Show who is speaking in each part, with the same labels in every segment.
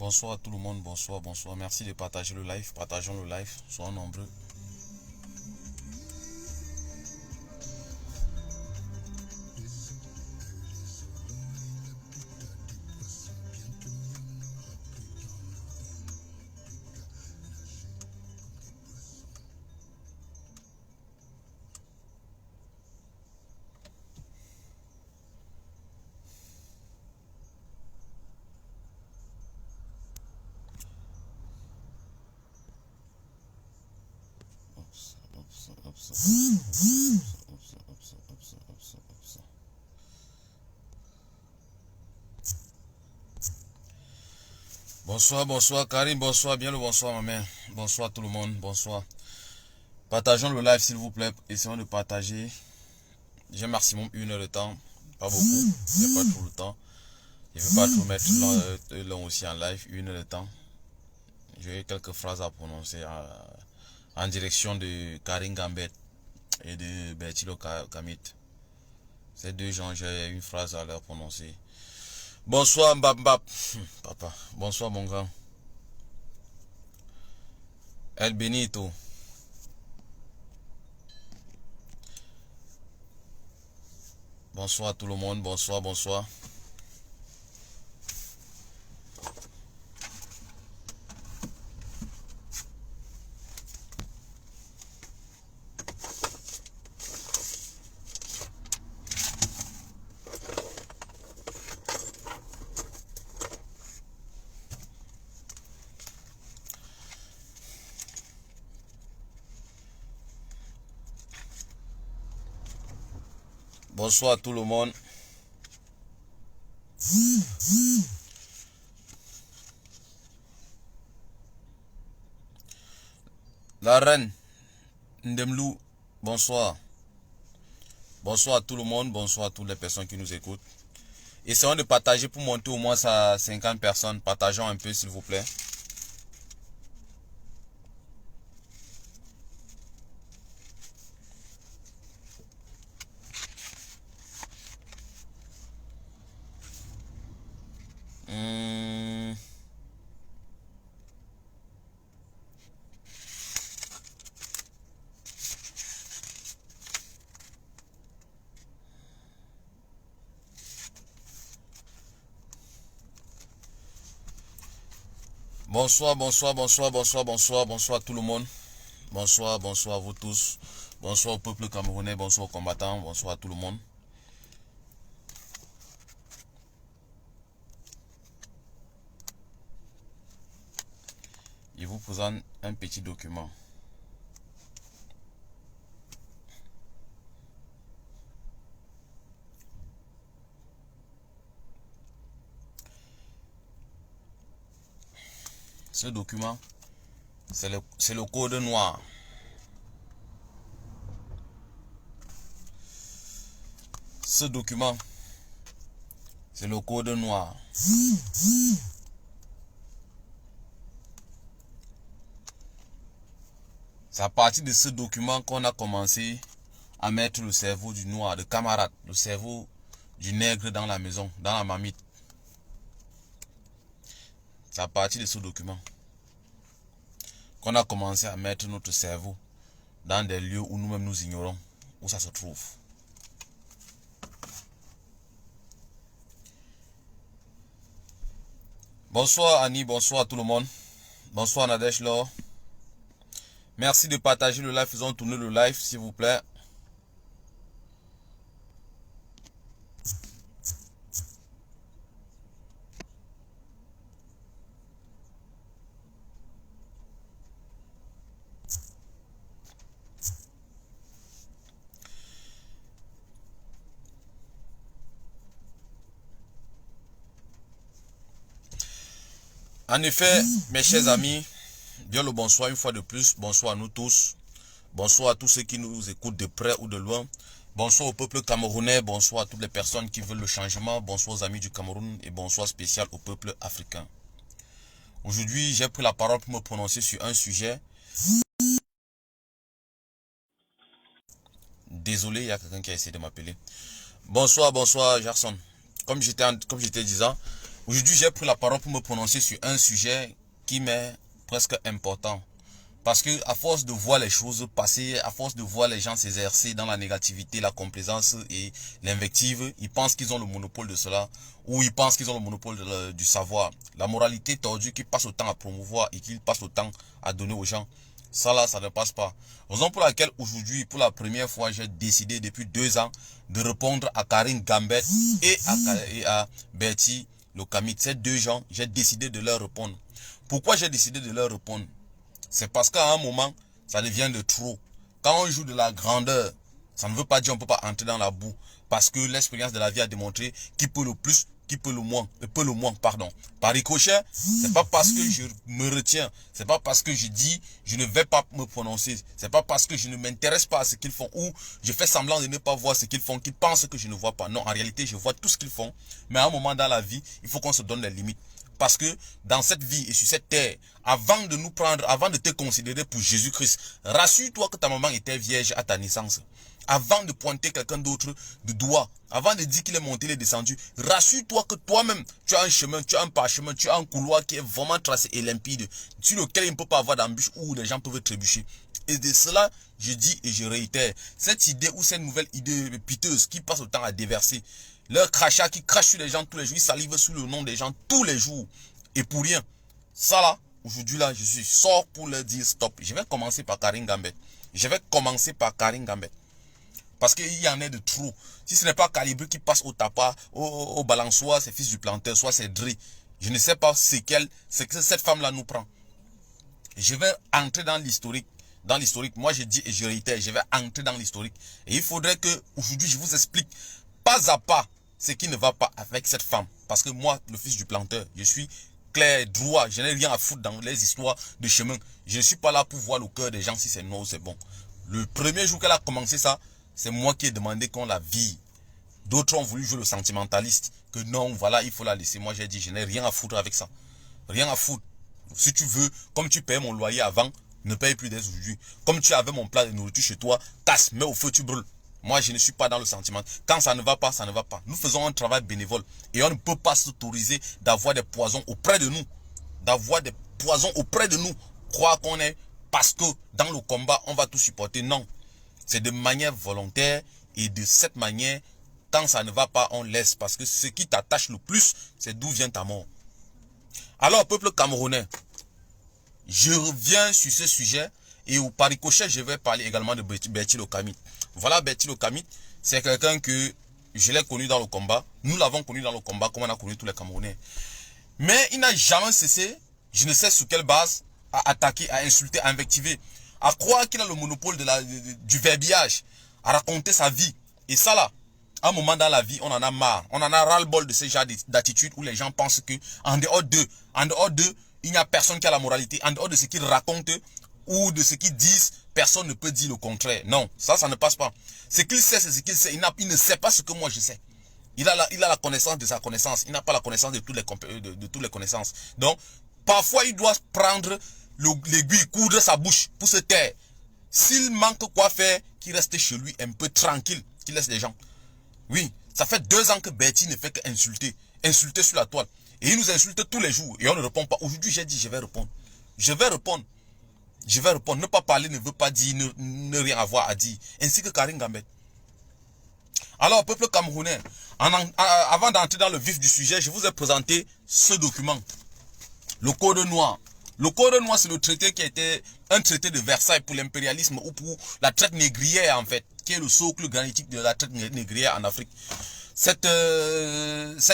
Speaker 1: Bonsoir à tout le monde, bonsoir, bonsoir. Merci de partager le live. Partageons le live, soyons nombreux. Bonsoir, bonsoir Karim, bonsoir, bien le bonsoir ma mère. Bonsoir tout le monde, bonsoir. Partageons le live s'il vous plaît, essayons de partager. J'ai maximum 1 heure de temps, pas beaucoup, mais pas tout le temps. Je ne vais pas tout mettre long aussi en live, 1 heure de temps. J'ai quelques phrases à prononcer en direction de Karim Gambet et de Bertilo Kamit. Ces deux gens, j'ai une phrase à leur prononcer. Bonsoir Mbap Mbap. Papa. Bonsoir mon grand. El Benito. Bonsoir à tout le monde. Bonsoir, bonsoir. Bonsoir à tout le monde. La reine Ndemlou, bonsoir. Bonsoir à tout le monde, bonsoir à toutes les personnes qui nous écoutent. Essayons de partager pour monter au moins à 50 personnes. Partageons un peu s'il vous plaît. Bonsoir, bonsoir, bonsoir, bonsoir, bonsoir, bonsoir à tout le monde. Bonsoir, bonsoir à vous tous. Bonsoir au peuple camerounais, bonsoir aux combattants, bonsoir à tout le monde. Je vous présente un petit document. Ce document, c'est le code noir. Ce document, c'est le code noir. C'est à partir de ce document qu'on a commencé à mettre le cerveau du noir, de camarade, le cerveau du nègre dans la maison, dans la marmite. C'est à partir de ce document qu'on a commencé à mettre notre cerveau dans des lieux où nous-mêmes nous ignorons où ça se trouve. Bonsoir Annie, bonsoir à tout le monde. Bonsoir Nadesh Laure. Merci de partager le live, faisons tourner le live s'il vous plaît. En effet, mes chers amis, bien le bonsoir une fois de plus. Bonsoir à nous tous. Bonsoir à tous ceux qui nous écoutent de près ou de loin. Bonsoir au peuple camerounais. Bonsoir à toutes les personnes qui veulent le changement. Bonsoir aux amis du Cameroun et bonsoir spécial au peuple africain. Aujourd'hui, j'ai pris la parole pour me prononcer sur un sujet. Désolé, il y a quelqu'un qui a essayé de m'appeler. Bonsoir, bonsoir Gerson. Comme j'étais disant, Aujourd'hui, j'ai pris la parole pour me prononcer sur un sujet qui m'est presque important. Parce que à force de voir les choses passer, à force de voir les gens s'exercer dans la négativité, la complaisance et l'invective, ils pensent qu'ils ont le monopole de cela, ou ils pensent qu'ils ont le monopole du savoir. La moralité tordue qu'ils passent autant à promouvoir et qu'ils passent autant à donner aux gens, ça là, ça ne passe pas. Raison pour laquelle aujourd'hui, pour la première fois, j'ai décidé depuis 2 ans de répondre à Karine Gambet et à Bertie Locamit. Ces 2 gens, j'ai décidé de leur répondre. Pourquoi j'ai décidé de leur répondre? C'est parce qu'à un moment, ça devient de trop. Quand on joue de la grandeur, ça ne veut pas dire qu'on ne peut pas entrer dans la boue. Parce que l'expérience de la vie a démontré qui peut le plus, qui peut le moins. Pardon. Par ricochet, c'est pas parce que je me retiens. C'est pas parce que je dis, je ne vais pas me prononcer. C'est pas parce que je ne m'intéresse pas à ce qu'ils font. Ou je fais semblant de ne pas voir ce qu'ils font, qu'ils pensent que je ne vois pas. Non, en réalité, je vois tout ce qu'ils font. Mais à un moment dans la vie, il faut qu'on se donne les limites. Parce que dans cette vie et sur cette terre, avant de nous prendre, avant de te considérer pour Jésus-Christ, rassure-toi que ta maman était vierge à ta naissance. Avant de pointer quelqu'un d'autre de doigt, avant de dire qu'il est monté, il est descendu, rassure-toi que toi-même, tu as un chemin, tu as un parchemin, tu as un couloir qui est vraiment tracé et limpide, sur lequel il ne peut pas avoir d'embûche où les gens peuvent trébucher. Et de cela, je dis et je réitère, cette idée ou cette nouvelle idée piteuse qui passe le temps à déverser, leur crachat qui crache sur les gens tous les jours, ils salivent sous le nom des gens tous les jours. Et pour rien. Ça là, aujourd'hui là, je suis sort pour leur dire stop. Je vais commencer par Karine Gambet. Parce qu'il y en a de trop. Si ce n'est pas Calibre qui passe au tapas, au balançoire, c'est fils du planteur, soit c'est Dre. Je ne sais pas c'est que cette femme-là nous prend. Je vais entrer dans l'historique. Moi je dis et je réitère, je vais entrer dans l'historique. Et il faudrait que aujourd'hui je vous explique pas à pas ce qui ne va pas avec cette femme. Parce que moi, le fils du planteur, je suis clair, droit, je n'ai rien à foutre dans les histoires de chemin. Je ne suis pas là pour voir le cœur des gens si c'est non ou c'est bon. Le premier jour qu'elle a commencé ça, c'est moi qui ai demandé qu'on la vie. D'autres ont voulu jouer le sentimentaliste. Que non, voilà, il faut la laisser. Moi, j'ai dit, je n'ai rien à foutre avec ça. Rien à foutre. Si tu veux, comme tu payais mon loyer avant, ne paye plus dès aujourd'hui. Comme tu avais mon plat de nourriture chez toi, casse, mets au feu, tu brûles. Moi, je ne suis pas dans le sentiment. Quand ça ne va pas, ça ne va pas. Nous faisons un travail bénévole. Et on ne peut pas s'autoriser d'avoir des poisons auprès de nous. Croire qu'on est parce que dans le combat, on va tout supporter. Non. C'est de manière volontaire. Et de cette manière, quand ça ne va pas, on laisse. Parce que ce qui t'attache le plus, c'est d'où vient ta mort. Alors, peuple camerounais, je reviens sur ce sujet. Et au paricochet, je vais parler également de Bertie Locamit. Voilà, Bertie Locamit, c'est quelqu'un que je l'ai connu dans le combat. Nous l'avons connu dans le combat, comme on a connu tous les Camerounais. Mais il n'a jamais cessé, je ne sais sur quelle base, à attaquer, à insulter, à invectiver, à croire qu'il a le monopole du verbiage, à raconter sa vie. Et ça là, à un moment dans la vie, on en a marre. On en a ras-le-bol de ce genre d'attitude où les gens pensent que en dehors d'eux, il n'y a personne qui a la moralité. En dehors de ce qu'ils racontent, ou de ce qu'ils disent, personne ne peut dire le contraire. Non, ça ne passe pas. Ce qu'il sait, c'est ce qu'il sait. Il ne sait pas ce que moi je sais. Il a la connaissance de sa connaissance. Il n'a pas la connaissance de toutes les connaissances. Donc, parfois, il doit prendre l'aiguille, coudre sa bouche pour se taire. S'il manque quoi faire, qu'il reste chez lui un peu tranquille, qu'il laisse les gens. Oui, ça fait 2 ans que Bertie ne fait qu'insulter. Insulter sur la toile. Et il nous insulte tous les jours. Et on ne répond pas. Aujourd'hui, j'ai dit, je vais répondre. Ne pas parler ne veut pas dire ne rien avoir à dire. Ainsi que Karine Gambet. Alors, peuple camerounais, avant d'entrer dans le vif du sujet, je vous ai présenté ce document. Le Code noir. Le Code noir, c'est le traité qui était un traité de Versailles pour l'impérialisme ou pour la traite négrière, en fait, qui est le socle granitique de la traite négrière en Afrique. Cette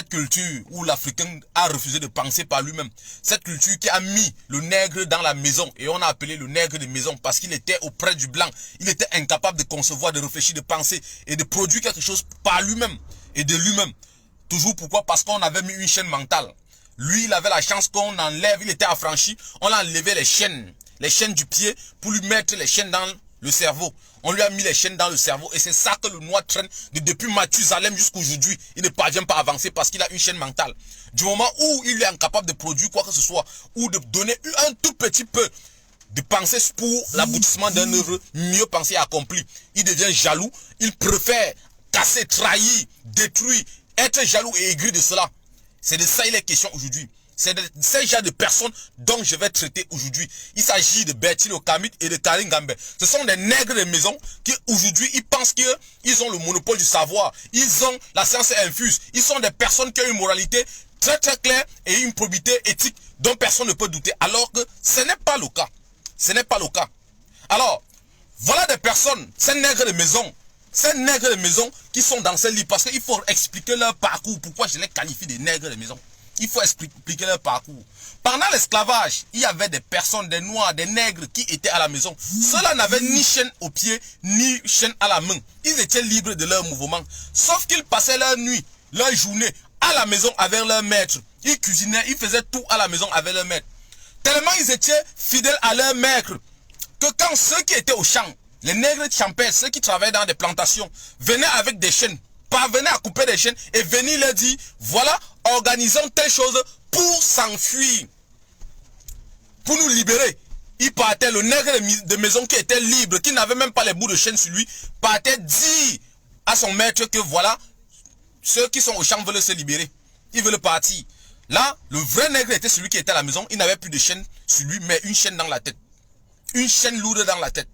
Speaker 1: culture où l'Africain a refusé de penser par lui-même. Cette culture qui a mis le nègre dans la maison. Et on a appelé le nègre de maison parce qu'il était auprès du blanc. Il était incapable de concevoir, de réfléchir, de penser et de produire quelque chose par lui-même et de lui-même. Toujours pourquoi? Parce qu'on avait mis une chaîne mentale. Lui, il avait la chance qu'on enlève, il était affranchi. On a enlevé les chaînes du pied pour lui mettre les chaînes dans le cerveau. On lui a mis les chaînes dans le cerveau et c'est ça que le noir traîne depuis Mathusalem jusqu'aujourd'hui. Il ne parvient pas à avancer parce qu'il a une chaîne mentale. Du moment où il est incapable de produire quoi que ce soit ou de donner un tout petit peu de pensée pour l'aboutissement d'un œuvre mieux pensé et accompli, il devient jaloux. Il préfère casser, trahir, détruire, être jaloux et aigri de cela. C'est de ça il est question aujourd'hui. C'est de ces genres de personnes dont je vais traiter aujourd'hui. Il s'agit de Bertino Kamit et de Karim Gambé. Ce sont des nègres de maison qui aujourd'hui ils pensent qu'ils ont le monopole du savoir. Ils ont la science infuse. Ils sont des personnes qui ont une moralité très très claire et une probité éthique dont personne ne peut douter. Alors que ce n'est pas le cas. Ce n'est pas le cas. Alors, voilà des personnes, ces nègres de maison. Ces nègres de maison qui sont dans ces livres. Parce qu'il faut expliquer leur parcours. Pourquoi je les qualifie de nègres de maison. Il faut expliquer leur parcours. Pendant l'esclavage, il y avait des personnes, des noirs, des nègres qui étaient à la maison. Ceux-là n'avaient ni chaîne au pied, ni chaîne à la main. Ils étaient libres de leur mouvement. Sauf qu'ils passaient leur nuit, leur journée à la maison avec leur maître. Ils cuisinaient, ils faisaient tout à la maison avec leur maître. Tellement ils étaient fidèles à leur maître que quand ceux qui étaient au champ, les nègres champêtres, ceux qui travaillaient dans des plantations, venaient avec des chaînes, parvenaient à couper des chaînes et venaient leur dire, voilà, organisons telle chose pour s'enfuir, pour nous libérer. Il partait, le nègre de maison qui était libre, qui n'avait même pas les bouts de chaîne sur lui, partait dire à son maître que voilà, ceux qui sont au champ veulent se libérer. Ils veulent partir. Là, le vrai nègre était celui qui était à la maison. Il n'avait plus de chaîne sur lui, mais une chaîne dans la tête. Une chaîne lourde dans la tête.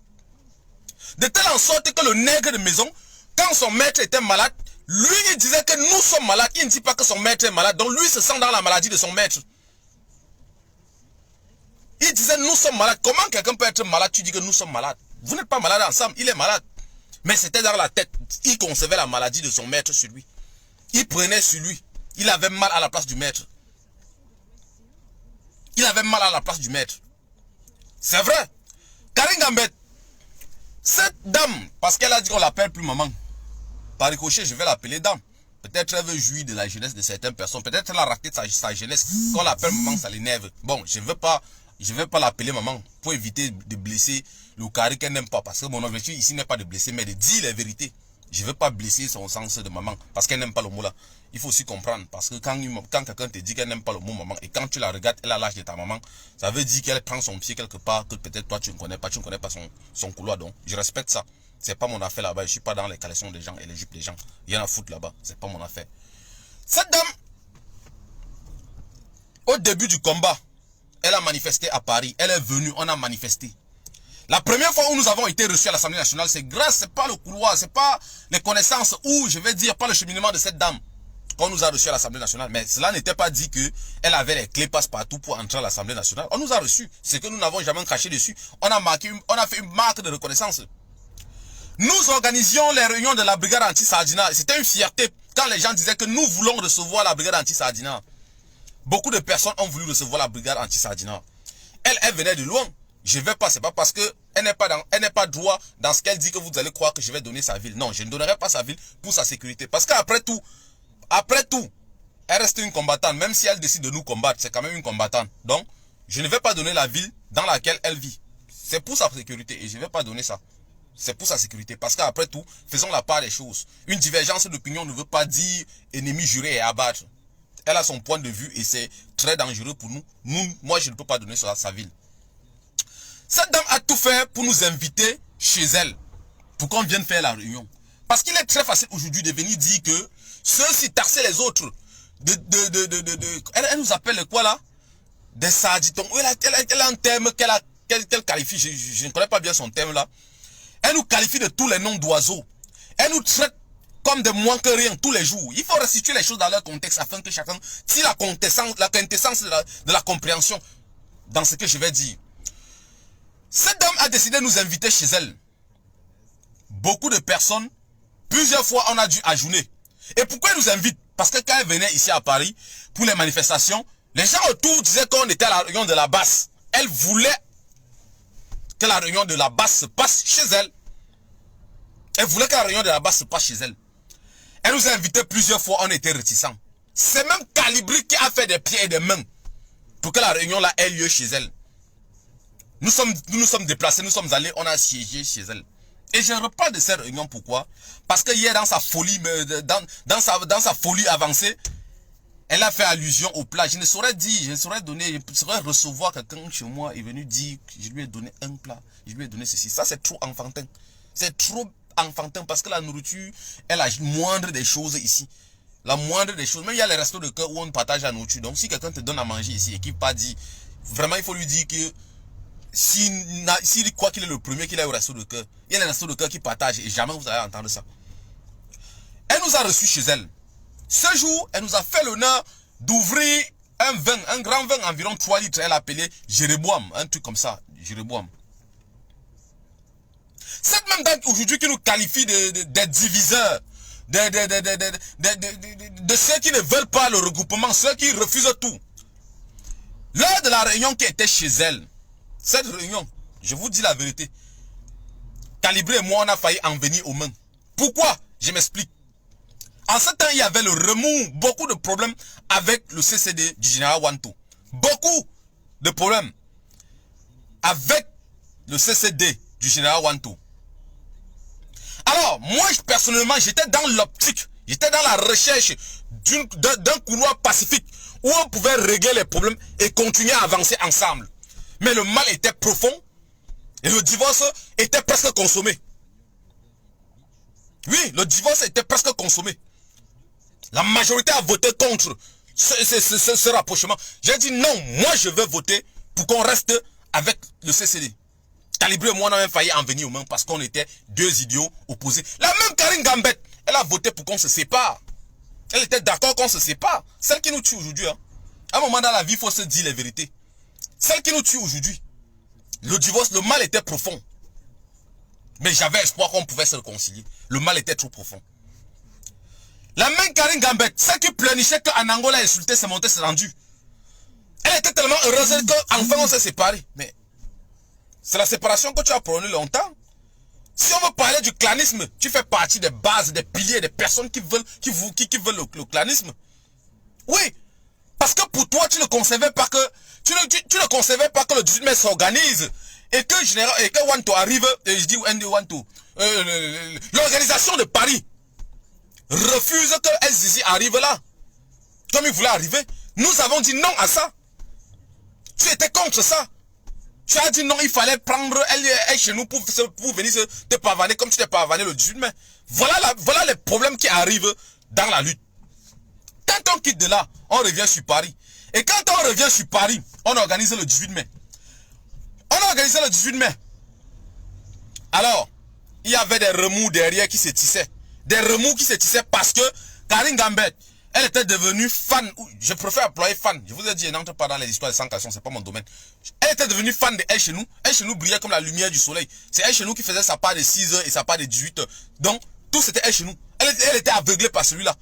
Speaker 1: De telle en sorte que le nègre de maison, quand son maître était malade, lui il disait que nous sommes malades. Il ne dit pas que son maître est malade. Donc lui se sent dans la maladie de son maître. Il disait nous sommes malades. Comment quelqu'un peut être malade? Tu dis que nous sommes malades. Vous n'êtes pas malades ensemble. Il est malade. Mais c'était dans la tête. Il concevait la maladie de son maître sur lui. Il prenait sur lui. Il avait mal à la place du maître. Il avait mal à la place du maître. C'est vrai. Karim Gambet, cette dame, parce qu'elle a dit qu'on l'appelle plus maman. Par ricochet, je vais l'appeler dame. Peut-être elle veut jouir de la jeunesse de certaines personnes. Peut-être elle a raté sa jeunesse. Quand on l'appelle maman, ça l'énerve. Bon, je ne vais pas l'appeler maman pour éviter de blesser le Karim qu'elle n'aime pas. Parce que mon objectif ici n'est pas de blesser, mais de dire la vérité. Je ne veux pas blesser son sens de maman parce qu'elle n'aime pas le mot là. Il faut aussi comprendre parce que quand quelqu'un te dit qu'elle n'aime pas le mot maman et quand tu la regardes, elle a l'âge de ta maman, ça veut dire qu'elle prend son pied quelque part que peut-être toi tu ne connais pas, son couloir. Donc je respecte ça. C'est pas mon affaire là-bas. Je suis pas dans les caleçons des gens et les jupes des gens. Il y en a à foutre là-bas. C'est pas mon affaire. Cette dame, au début du combat, elle a manifesté à Paris. Elle est venue, on a manifesté. La première fois où nous avons été reçus à l'Assemblée nationale, c'est grâce, c'est pas le couloir, c'est pas les connaissances ou, je vais dire, pas le cheminement de cette dame qu'on nous a reçus à l'Assemblée nationale. Mais cela n'était pas dit qu'elle avait les clés passe-partout pour entrer à l'Assemblée nationale. On nous a reçus. C'est que nous n'avons jamais craché dessus. On a fait une marque de reconnaissance. Nous organisions les réunions de la brigade anti-Sardina. C'était une fierté quand les gens disaient que nous voulons recevoir la brigade anti-Sardina. Beaucoup de personnes ont voulu recevoir la brigade anti-Sardina. Elle venait de loin. Je ne vais pas, c'est pas parce qu'elle n'est pas droit dans ce qu'elle dit que vous allez croire que je vais donner sa ville. Non, je ne donnerai pas sa ville pour sa sécurité. Parce qu'après tout, elle reste une combattante. Même si elle décide de nous combattre, c'est quand même une combattante. Donc, je ne vais pas donner la ville dans laquelle elle vit. C'est pour sa sécurité et je ne vais pas donner ça. C'est pour sa sécurité. Parce qu'après tout, faisons la part des choses. Une divergence d'opinion ne veut pas dire ennemi juré et abattre. Elle a son point de vue et c'est très dangereux pour nous. Moi, je ne peux pas donner ça à sa ville. Cette dame a tout fait pour nous inviter chez elle, pour qu'on vienne faire la réunion. Parce qu'il est très facile aujourd'hui de venir dire que ceux-ci tarsaient les autres. Elle nous appelle quoi là? Des sarditons. Elle a un terme qu'elle qualifie, je ne connais pas bien son terme là. Elle nous qualifie de tous les noms d'oiseaux. Elle nous traite comme des moins que rien tous les jours. Il faut restituer les choses dans leur contexte afin que chacun tire la quintessence de la compréhension dans ce que je vais dire. Cette dame a décidé de nous inviter chez elle. Beaucoup de personnes, plusieurs fois on a dû ajourner. Et pourquoi elle nous invite? Parce que quand elle venait ici à Paris pour les manifestations, les gens autour disaient qu'on était à la réunion de la basse. Elle voulait que la réunion de la basse se passe chez elle. Elle voulait que la réunion de la basse se passe chez elle. Elle nous a invités plusieurs fois, on était réticents. C'est même Calibri qui a fait des pieds et des mains pour que la réunion là ait lieu chez elle. Nous nous sommes déplacés, nous sommes allés, on a siégé chez elle. Et je reparle de cette réunion, pourquoi? Parce que hier, dans sa folie, dans sa folie avancée, elle a fait allusion au plat. Je ne saurais dire, je ne saurais donner, je ne saurais recevoir quelqu'un chez moi et venir dire que je lui ai donné un plat, je lui ai donné ceci. Ça, c'est trop enfantin. C'est trop enfantin parce que la nourriture est la moindre des choses ici. La moindre des choses. Même il y a les restos de cœur où on partage la nourriture. Donc si quelqu'un te donne à manger ici et qu'il pas dit, vraiment il faut lui dire que s'il croit qu'il est le premier qu'il est au resto de cœur, il y a les restos de cœur qui partagent et jamais vous allez entendre ça. Elle nous a reçus chez elle. Ce jour, elle nous a fait l'honneur d'ouvrir un vin, un grand vin environ 3 litres. Elle a appelé Jéréboam, un truc comme ça, Jéréboam. Cette même dame aujourd'hui qui nous qualifie des diviseurs, de ceux qui ne veulent pas le regroupement, ceux qui refusent tout. Lors de la réunion qui était chez elle, cette réunion, je vous dis la vérité, Calibré et moi, on a failli en venir aux mains. Pourquoi? Je m'explique. En ce temps, il y avait le remous, beaucoup de problèmes avec le CCD du général Wanto. Beaucoup de problèmes avec le CCD du général Wanto. Alors, moi, personnellement, j'étais dans l'optique, j'étais dans la recherche d'un couloir pacifique où on pouvait régler les problèmes et continuer à avancer ensemble. Mais le mal était profond et le divorce était presque consommé. Oui, le divorce était presque consommé. La majorité a voté contre ce rapprochement. J'ai dit non, moi je veux voter pour qu'on reste avec le CCD. Calibré, moi on a même failli en venir aux mains parce qu'on était deux idiots opposés. La même Karine Gambette, elle a voté pour qu'on se sépare. Elle était d'accord qu'on se sépare. Celle qui nous tue aujourd'hui. Hein. À un moment dans la vie, il faut se dire les vérités. Celle qui nous tue aujourd'hui. Le divorce, le mal était profond. Mais j'avais espoir qu'on pouvait se réconcilier. Le mal était trop profond. La même Karine Gambette, celle qui pleurnichait qu'en Angola insulté, s'est montée, s'est rendue. Elle était tellement heureuse qu'enfin on s'est séparés. Mais c'est la séparation que tu as prônée longtemps. Si on veut parler du clanisme, tu fais partie des bases, des piliers, des personnes qui veulent, le clanisme. Oui. Parce que pour toi, tu ne concevais pas que, tu ne concevais pas que le 18 mai s'organise. Et que Wanto arrive, et je dis Wanto, l'organisation de Paris refuse que SZZ arrive là. Comme il voulait arriver. Nous avons dit non à ça. Tu étais contre ça. Tu as dit non, il fallait prendre elle chez nous pour venir te pavaner comme tu t'es pavané le 18 mai. Voilà les problèmes qui arrivent dans la lutte. Quand on quitte de là, on revient sur Paris. Et quand on revient sur Paris, on organise le 18 mai. On a organisé le 18 mai. Alors, il y avait des remous derrière qui se tissaient. Des remous qui se tissaient parce que Karine Gambette, elle était devenue fan. Je préfère employer fan. Je vous ai dit, je n'entre pas dans les histoires de sanctions, c'est pas mon domaine. Elle était devenue fan de Elle chez nous. Elle chez nous brillait comme la lumière du soleil. C'est Elle chez nous qui faisait sa part de 6 heures et sa part de 18 heures. Donc, tout c'était Elle chez nous. Elle était aveuglée par celui-là.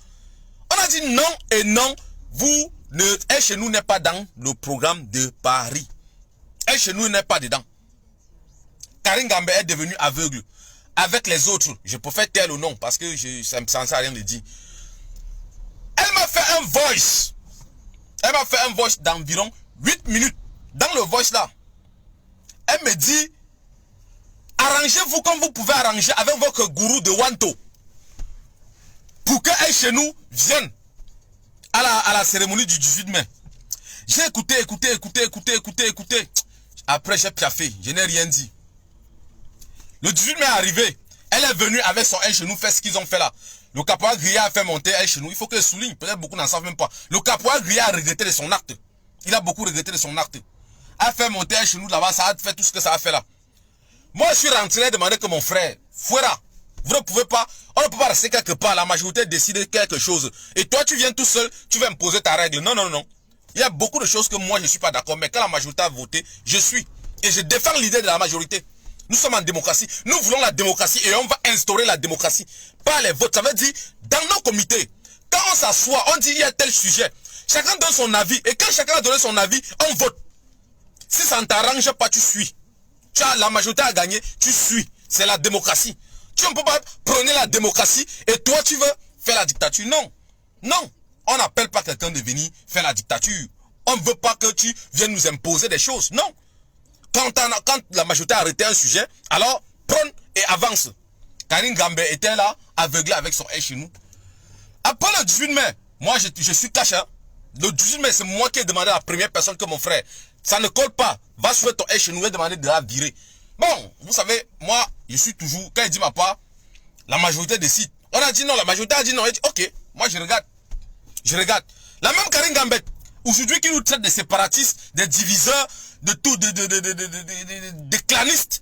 Speaker 1: On a dit non et non. Elle chez nous n'est pas dans le programme de Paris. Elle chez nous n'est pas dedans. Karine Gambette est devenue aveugle. Avec les autres, je préfère taire le nom parce que ça ne sert à rien de dire. Elle m'a fait un voice. Elle m'a fait un voice d'environ 8 minutes. Dans le voice là, elle me dit, arrangez-vous comme vous pouvez arranger avec votre gourou de Wanto. Pour qu'elle chez nous vienne à la cérémonie du 18 mai. J'ai écouté. Après j'ai piaffé, je n'ai rien dit. Le 18 mai est arrivé. Elle est venue avec son Elle chez nous faire ce qu'ils ont fait là. Le caporal Gria a fait monter Elle chez nous. Il faut que je souligne. Peut-être beaucoup n'en savent même pas. Le caporal Gria a regretté de son acte. Il a beaucoup regretté de son acte. A fait monter Elle chez nous là-bas. Ça a fait tout ce que ça a fait là. Moi je suis rentré et demandé que mon frère, Fouera, vous ne pouvez pas, on ne peut pas rester quelque part. La majorité décide quelque chose. Et toi tu viens tout seul, tu vas imposer ta règle. Non. Il y a beaucoup de choses que moi je ne suis pas d'accord. Mais quand la majorité a voté, je suis. Et je défends l'idée de la majorité. Nous sommes en démocratie. Nous voulons la démocratie et on va instaurer la démocratie. Pas les votes. Ça veut dire, dans nos comités, quand on s'assoit, on dit il y a tel sujet. Chacun donne son avis. Et quand chacun a donné son avis, on vote. Si ça ne t'arrange pas, tu suis. La majorité a gagné, tu suis. C'est la démocratie. Tu ne peux pas prôner la démocratie et toi tu veux faire la dictature. Non. On n'appelle pas quelqu'un de venir faire la dictature. On ne veut pas que tu viennes nous imposer des choses. Non. Quand la majorité a arrêté un sujet, alors prône et avance. Karine Gambette était là, aveuglée avec son Elle chez nous. Après le 18 mai, moi je suis cash. Hein. Le 18 mai, c'est moi qui ai demandé à la première personne que mon frère. Ça ne colle pas. Va sur ton Elle chez nous et demander de la virer. Bon, vous savez, moi, je suis toujours, quand il dit ma part, la majorité décide. On a dit non, la majorité a dit non. Elle dit ok, moi je regarde. Je regarde. La même Karine Gambette, aujourd'hui qui nous traite de séparatistes, de diviseurs, de tout, de clanistes.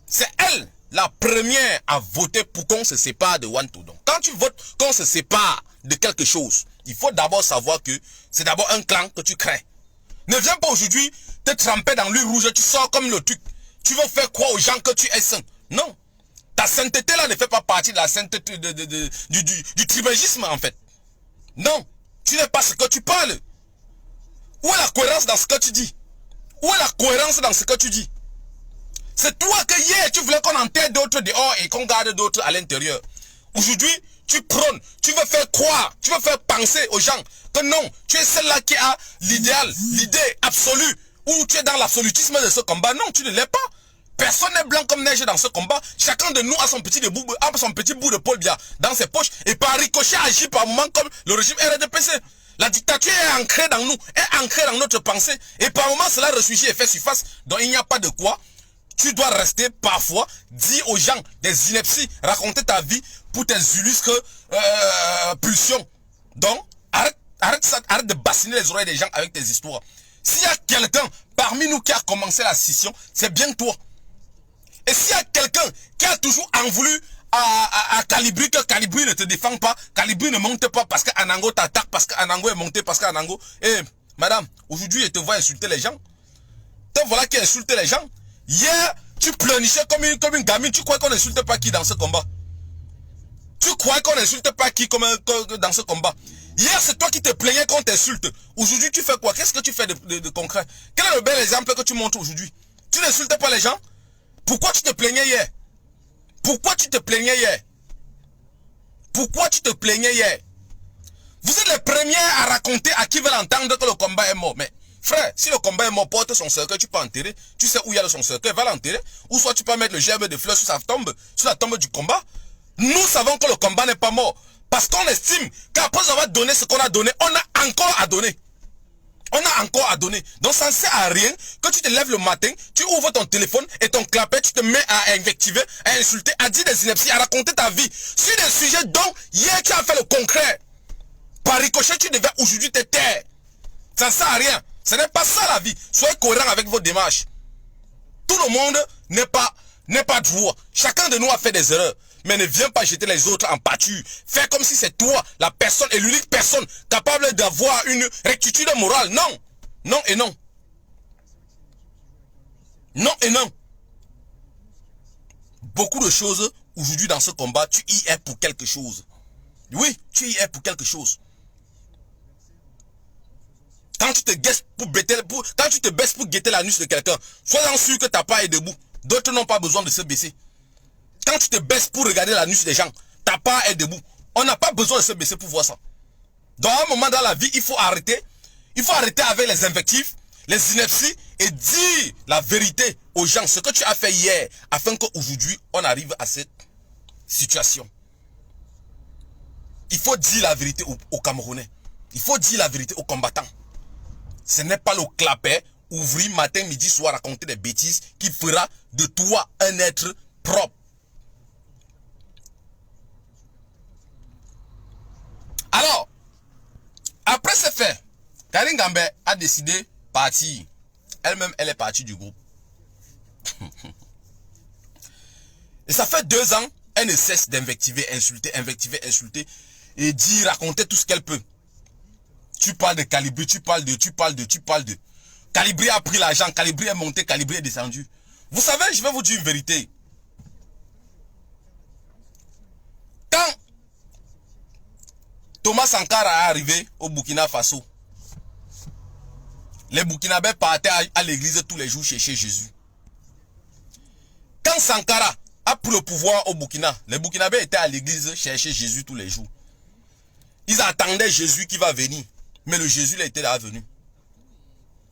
Speaker 1: C'est elle, la première à voter pour qu'on se sépare de Wantou. Donc, quand tu votes qu'on se sépare de quelque chose, il faut d'abord savoir que c'est d'abord un clan que tu crées. Ne viens pas aujourd'hui te tremper dans l'huile rouge, tu sors comme le truc. Tu veux faire croire aux gens que tu es saint. Non. Ta sainteté là ne fait pas partie de la sainteté du tribalisme en fait. Non. Tu n'es pas ce que tu parles. Où est la cohérence dans ce que tu dis? Où est la cohérence dans ce que tu dis? C'est toi que hier tu voulais qu'on enterre d'autres dehors et qu'on garde d'autres à l'intérieur. Aujourd'hui, tu prônes, tu veux faire croire, tu veux faire penser aux gens que non, tu es celle-là qui a l'idéal, l'idée absolue, ou tu es dans l'absolutisme de ce combat. Non, tu ne l'es pas. Personne n'est blanc comme neige dans ce combat. Chacun de nous a son petit bout de Paul Biya dans ses poches et par ricochet agit par moment comme le régime RDPC. La dictature est ancrée dans nous, est ancrée dans notre pensée et par moment cela ressurgit et fait surface. Donc il n'y a pas de quoi. Tu dois rester parfois, dire aux gens des inepties, raconter ta vie pour tes illustres pulsions. Donc, arrête de bassiner les oreilles des gens avec tes histoires. S'il y a quelqu'un parmi nous qui a commencé la scission, c'est bien toi. Et s'il y a quelqu'un qui a toujours en voulu à Calibri, que Calibri ne te défend pas, Calibri ne monte pas parce qu'Anango t'attaque, parce qu'Anango est monté, parce qu'Anango... Eh, madame, aujourd'hui, je te vois insulter les gens. Te voilà qui insulte les gens. Hier, tu pleurnichais comme une gamine. Tu crois qu'on n'insulte pas qui dans ce combat? Tu crois qu'on n'insulte pas qui dans ce combat? Hier, c'est toi qui te plaignais qu'on t'insulte. Aujourd'hui, tu fais quoi? Qu'est-ce que tu fais de concret? Quel est le bel exemple que tu montres aujourd'hui? Tu n'insultes pas les gens? Pourquoi tu te plaignais hier? Pourquoi tu te plaignais hier? Pourquoi tu te plaignais hier? Vous êtes les premiers à raconter à qui veulent entendre que le combat est mort. Mais frère, si le combat est mort, porte son cercueil, tu peux enterrer. Tu sais où il y a son cercueil, va l'enterrer. Ou soit tu peux mettre le gerbe de fleurs sur sa tombe, sur la tombe du combat. Nous savons que le combat n'est pas mort. Parce qu'on estime qu'après avoir donné ce qu'on a donné, on a encore à donner. On a encore à donner. Donc ça ne sert à rien que tu te lèves le matin, tu ouvres ton téléphone et ton clapet, tu te mets à invectiver, à insulter, à dire des inepties, à raconter ta vie. Sur des sujets dont hier tu as fait le concret. Par ricochet, tu devais aujourd'hui te taire. Ça ne sert à rien. Ce n'est pas ça la vie. Soyez cohérents avec vos démarches. Tout le monde n'est pas droit. Chacun de nous a fait des erreurs. Mais ne viens pas jeter les autres en pâture. Fais comme si c'est toi, la personne et l'unique personne capable d'avoir une rectitude morale. Non. Non et non. Non et non. Beaucoup de choses aujourd'hui dans ce combat, tu y es pour quelque chose. Oui, tu y es pour quelque chose. Quand tu te baisses pour guetter l'anus de quelqu'un, sois-en sûr que ta part est debout. D'autres n'ont pas besoin de se baisser. Quand tu te baisses pour regarder l'anus des gens, ta part est debout. On n'a pas besoin de se baisser pour voir ça. Dans un moment dans la vie, il faut arrêter. Il faut arrêter avec les invectives, les inepties et dire la vérité aux gens. Ce que tu as fait hier, afin qu'aujourd'hui, on arrive à cette situation. Il faut dire la vérité aux Camerounais. Il faut dire la vérité aux combattants. Ce n'est pas le clapet, ouvrir matin, midi, soir, raconter des bêtises qui fera de toi un être propre. Alors, après ce fait, Karine Gambette a décidé de partir. Elle-même, elle est partie du groupe. Et ça fait 2 ans, elle ne cesse d'invectiver, insulter et dire, raconter tout ce qu'elle peut. Tu parles de Calibri, tu parles de. Calibri a pris l'argent, Calibri est monté, Calibri est descendu. Vous savez, je vais vous dire une vérité. Quand Thomas Sankara est arrivé au Burkina Faso, les Burkinabés partaient à l'église tous les jours chercher Jésus. Quand Sankara a pris le pouvoir au Burkina, les Burkinabés étaient à l'église chercher Jésus tous les jours. Ils attendaient Jésus qui va venir. Mais le Jésus là était là venu.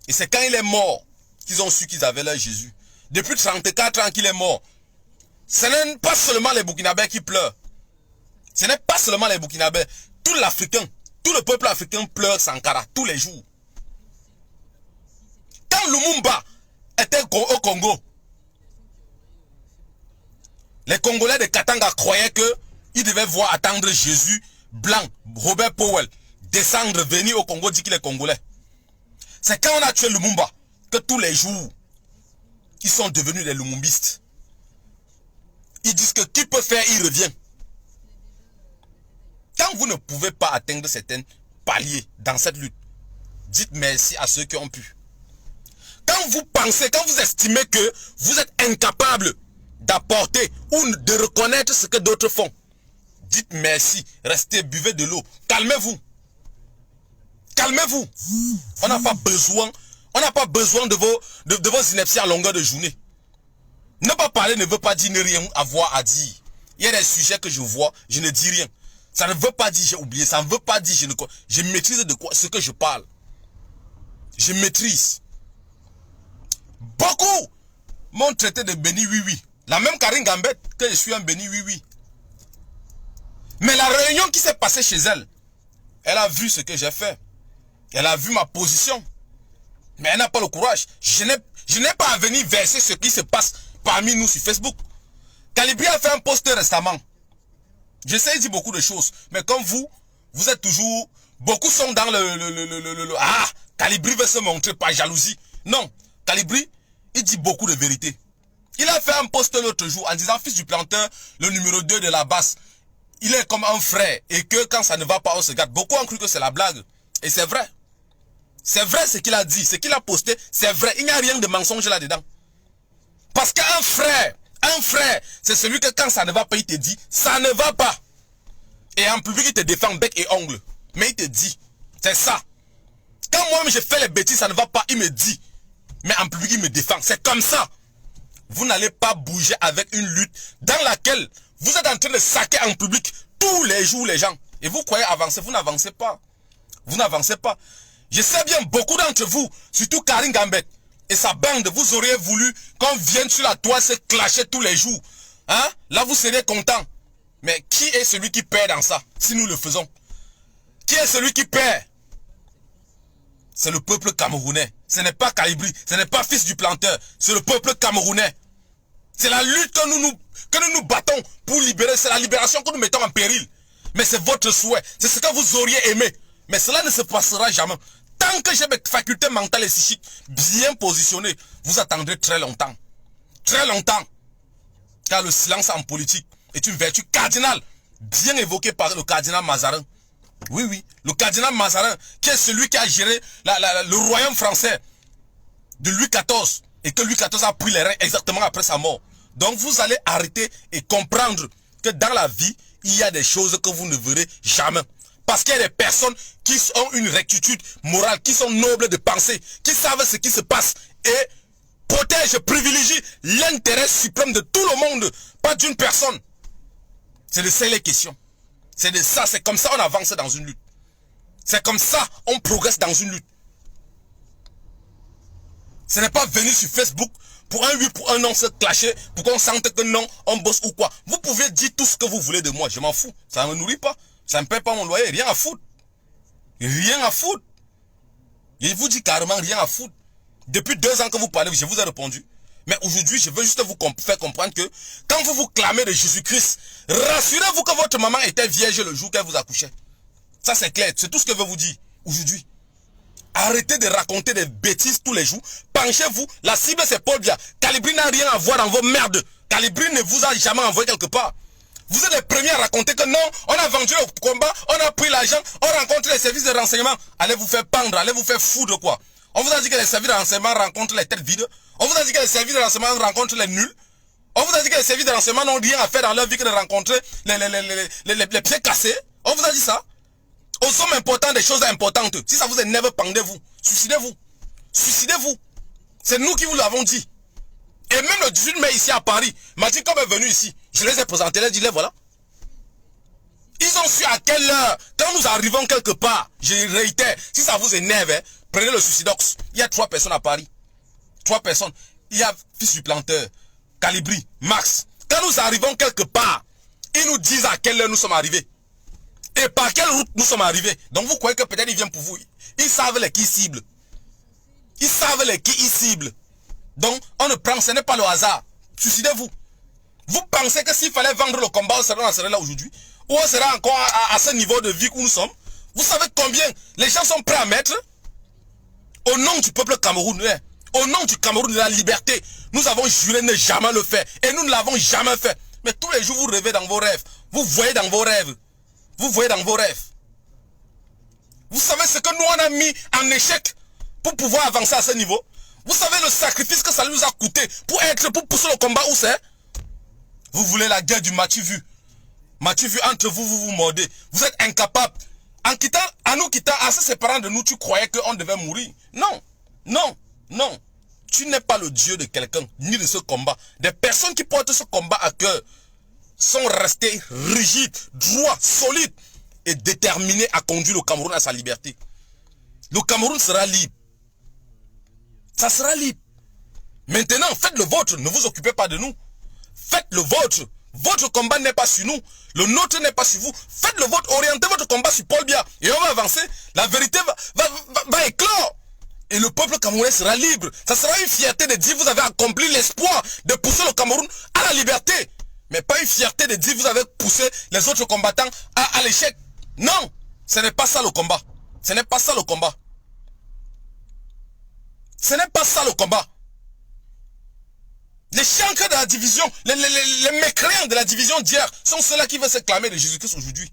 Speaker 1: Et c'est quand il est mort qu'ils ont su qu'ils avaient leur Jésus. Depuis 34 ans qu'il est mort. Ce n'est pas seulement les Burkinabés qui pleurent. Ce n'est pas seulement les Burkinabés. Tout l'Africain, tout le peuple africain pleure Sankara tous les jours. Quand Lumumba était au Congo, les Congolais de Katanga croyaient qu'ils devaient attendre Jésus blanc, Robert Powell, descendre, venir au Congo, dire qu'il est congolais. C'est quand on a tué Lumumba que tous les jours, ils sont devenus des lumumbistes. Ils disent que qui peut faire, il revient. Quand vous ne pouvez pas atteindre certains paliers dans cette lutte, dites merci à ceux qui ont pu. Quand vous pensez, quand vous estimez que vous êtes incapable d'apporter ou de reconnaître ce que d'autres font, dites merci, restez, buvez de l'eau, calmez-vous. Calmez-vous. On n'a pas besoin de vos inepties à longueur de journée. Ne pas parler ne veut pas dire ne rien avoir à dire. Il y a des sujets que je vois, je ne dis rien. Ça ne veut pas dire j'ai oublié, ça ne veut pas dire je maîtrise de quoi ce que je parle. Je maîtrise. Beaucoup m'ont traité de béni oui. La même Karine Gambette que je suis un béni oui. Mais la réunion qui s'est passée chez elle, elle a vu ce que j'ai fait. Elle a vu ma position. Mais elle n'a pas le courage. Je n'ai pas à venir verser ce qui se passe parmi nous sur Facebook. Calibri a fait un post récemment. J'essaie de dire beaucoup de choses. Mais comme vous êtes toujours... Beaucoup sont dans ah, Calibri veut se montrer par jalousie. Non, Calibri, il dit beaucoup de vérité. Il a fait un post l'autre jour en disant, fils du planteur, le numéro 2 de la basse, il est comme un frère. Et que quand ça ne va pas, on se gâte. Beaucoup ont cru que c'est la blague. Et c'est vrai. C'est vrai ce qu'il a dit, ce qu'il a posté, c'est vrai. Il n'y a rien de mensonge là-dedans. Parce qu'un frère, c'est celui que quand ça ne va pas, il te dit, ça ne va pas. Et en public, il te défend bec et ongle. Mais il te dit, c'est ça. Quand moi-même je fais les bêtises, ça ne va pas, il me dit. Mais en public, il me défend. C'est comme ça. Vous n'allez pas bouger avec une lutte dans laquelle vous êtes en train de saquer en public tous les jours les gens. Et vous croyez avancer, vous n'avancez pas. Vous n'avancez pas. Je sais bien, beaucoup d'entre vous, surtout Karine Gambette et sa bande, vous auriez voulu qu'on vienne sur la toile se clasher tous les jours. Hein? Là, vous seriez content. Mais qui est celui qui perd dans ça, si nous le faisons? Qui est celui qui perd? C'est le peuple camerounais. Ce n'est pas Calibri, ce n'est pas fils du planteur. C'est le peuple camerounais. C'est la lutte que nous nous battons pour libérer. C'est la libération que nous mettons en péril. Mais c'est votre souhait. C'est ce que vous auriez aimé. Mais cela ne se passera jamais. Tant que j'ai mes facultés mentales et psychiques bien positionnées, vous attendrez très longtemps. Très longtemps. Car le silence en politique est une vertu cardinale, bien évoquée par le cardinal Mazarin. Oui, le cardinal Mazarin, qui est celui qui a géré le royaume français de Louis XIV, et que Louis XIV a pris les rênes exactement après sa mort. Donc vous allez arrêter et comprendre que dans la vie, il y a des choses que vous ne verrez jamais. Parce qu'il y a des personnes qui ont une rectitude morale, qui sont nobles de pensée, qui savent ce qui se passe et protègent, privilégient l'intérêt suprême de tout le monde, pas d'une personne. C'est de ça les questions. C'est de ça, c'est comme ça on avance dans une lutte. C'est comme ça on progresse dans une lutte. Ce n'est pas venir sur Facebook pour un oui, pour un non se clasher, pour qu'on sente que non, on bosse ou quoi. Vous pouvez dire tout ce que vous voulez de moi, je m'en fous. Ça ne me nourrit pas. Ça ne paie pas mon loyer, rien à foutre. Rien à foutre. Il vous dit carrément rien à foutre. Depuis 2 ans que vous parlez, je vous ai répondu. Mais aujourd'hui, je veux juste vous faire comprendre que quand vous vous clamez de Jésus-Christ, rassurez-vous que votre maman était vierge le jour qu'elle vous accouchait. Ça c'est clair, c'est tout ce que je veux vous dire aujourd'hui. Arrêtez de raconter des bêtises tous les jours. Penchez-vous, la cible c'est Paul Biya. Calibri n'a rien à voir dans vos merdes. Calibri ne vous a jamais envoyé quelque part. Vous êtes les premiers à raconter que non, on a vendu le combat, on a pris l'argent, on rencontre les services de renseignement. Allez vous faire pendre, allez vous faire foudre quoi. On vous a dit que les services de renseignement rencontrent les têtes vides. On vous a dit que les services de renseignement rencontrent les nuls. On vous a dit que les services de renseignement n'ont rien à faire dans leur vie que de rencontrer les pieds cassés. On vous a dit ça. Aux hommes importants, des choses importantes. Si ça vous énerve, pendez-vous. Suicidez-vous. Suicidez-vous. C'est nous qui vous l'avons dit. Et même le 18 mai ici à Paris, Martin comme est venu ici, je les ai présentés, les dit les voilà. Ils ont su à quelle heure, quand nous arrivons quelque part, je réitère, si ça vous énerve, hein, prenez le suicidox. Il y a 3 personnes à Paris. 3 personnes. Il y a fils du planteur, Calibri, Max. Quand nous arrivons quelque part, ils nous disent à quelle heure nous sommes arrivés. Et par quelle route nous sommes arrivés. Donc vous croyez que peut-être ils viennent pour vous. Ils savent les qui ciblent. Ils savent les qui ils ciblent. Donc on ne prend, ce n'est pas le hasard. Suicidez-vous. Vous pensez que s'il fallait vendre le combat, on serait là aujourd'hui. Ou on serait encore à ce niveau de vie où nous sommes. Vous savez combien les gens sont prêts à mettre au nom du peuple camerounais, au nom du Cameroun de la liberté. Nous avons juré ne jamais le faire. Et nous ne l'avons jamais fait. Mais tous les jours, vous rêvez dans vos rêves. Vous voyez dans vos rêves. Vous voyez dans vos rêves. Vous savez ce que nous on a mis en échec pour pouvoir avancer à ce niveau. Vous savez le sacrifice que ça nous a coûté pour pousser le combat où c'est. Vous voulez la guerre du Mathieu vu. Mathieu vu, entre vous, vous vous mordez. Vous êtes incapable. En nous quittant, en se séparant de nous, tu croyais qu'on devait mourir. Non, non, non. Tu n'es pas le Dieu de quelqu'un, ni de ce combat. Des personnes qui portent ce combat à cœur sont restées rigides, droits, solides et déterminés à conduire le Cameroun à sa liberté. Le Cameroun sera libre. Ça sera libre. Maintenant, faites le vôtre, ne vous occupez pas de nous. Faites le vôtre. Votre combat n'est pas sur nous. Le nôtre n'est pas sur vous. Faites le vôtre. Orientez votre combat sur Paul Biya. Et on va avancer. La vérité va éclore. Et le peuple camerounais sera libre. Ça sera une fierté de dire vous avez accompli l'espoir de pousser le Cameroun à la liberté. Mais pas une fierté de dire vous avez poussé les autres combattants à l'échec. Non. Ce n'est pas ça le combat. Ce n'est pas ça le combat. Ce n'est pas ça le combat. Les chancres de la division, les mécréants de la division d'hier sont ceux-là qui veulent se clamer de Jésus-Christ aujourd'hui.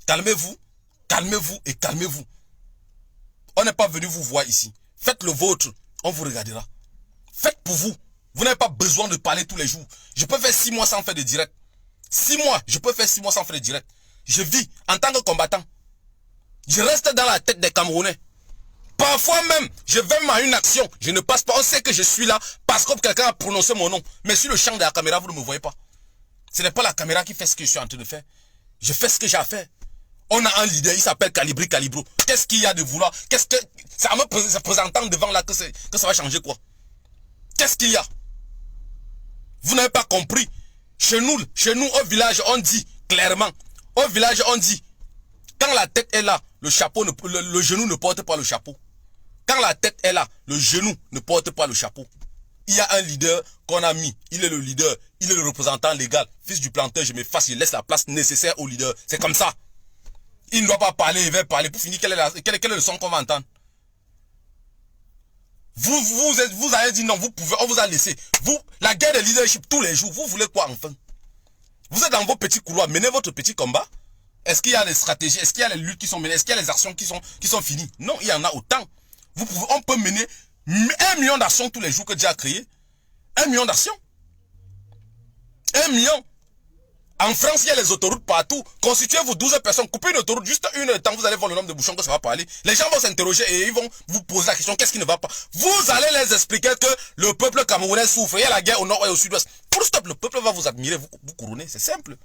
Speaker 1: Calmez-vous, calmez-vous et calmez-vous. On n'est pas venu vous voir ici. Faites le vôtre, on vous regardera. Faites pour vous. Vous n'avez pas besoin de parler tous les jours. Je peux faire 6 mois sans faire de direct. 6 mois, je peux faire 6 mois sans faire de direct. Je vis en tant que combattant. Je reste dans la tête des Camerounais. Parfois même, je vais à une action, je ne passe pas. On sait que je suis là parce que quelqu'un a prononcé mon nom. Mais sur le champ de la caméra, vous ne me voyez pas. Ce n'est pas la caméra qui fait ce que je suis en train de faire. Je fais ce que j'ai à faire. On a un leader, il s'appelle Calibri Calibro. Qu'est-ce qu'il y a de vouloir? Qu'est-ce que... Ça me présentant devant là que ça va changer quoi? Qu'est-ce qu'il y a? Vous n'avez pas compris. Chez nous au village, on dit clairement. Au village, on dit, quand la tête est là, le chapeau, le genou ne porte pas le chapeau. Quand la tête est là, le genou ne porte pas le chapeau. Il y a un leader qu'on a mis. Il est le leader. Il est le représentant légal. Fils du planteur, je m'efface. Je laisse la place nécessaire au leader. C'est comme ça. Il ne doit pas parler. Il va parler. Pour finir, quel est le son qu'on va entendre? Vous avez dit non, vous pouvez. On vous a laissé. Vous, la guerre de leadership tous les jours. Vous voulez quoi enfin? Vous êtes dans vos petits couloirs. Menez votre petit combat. Est-ce qu'il y a des stratégies? Est-ce qu'il y a les luttes qui sont menées? Est-ce qu'il y a les actions qui sont finies? Non, il y en a autant. On peut mener 1 million d'actions tous les jours que Dieu a créé. 1 million d'actions. 1 million. En France, il y a les autoroutes partout. Constituez-vous 12 personnes. Coupez une autoroute juste 1 heure de temps. Vous allez voir le nombre de bouchons que ça va parler. Les gens vont s'interroger et ils vont vous poser la question. Qu'est-ce qui ne va pas? Vous allez les expliquer que le peuple camerounais souffre. Il y a la guerre au nord et au sud-ouest. Pour stop, le peuple va vous admirer, vous couronner. C'est simple.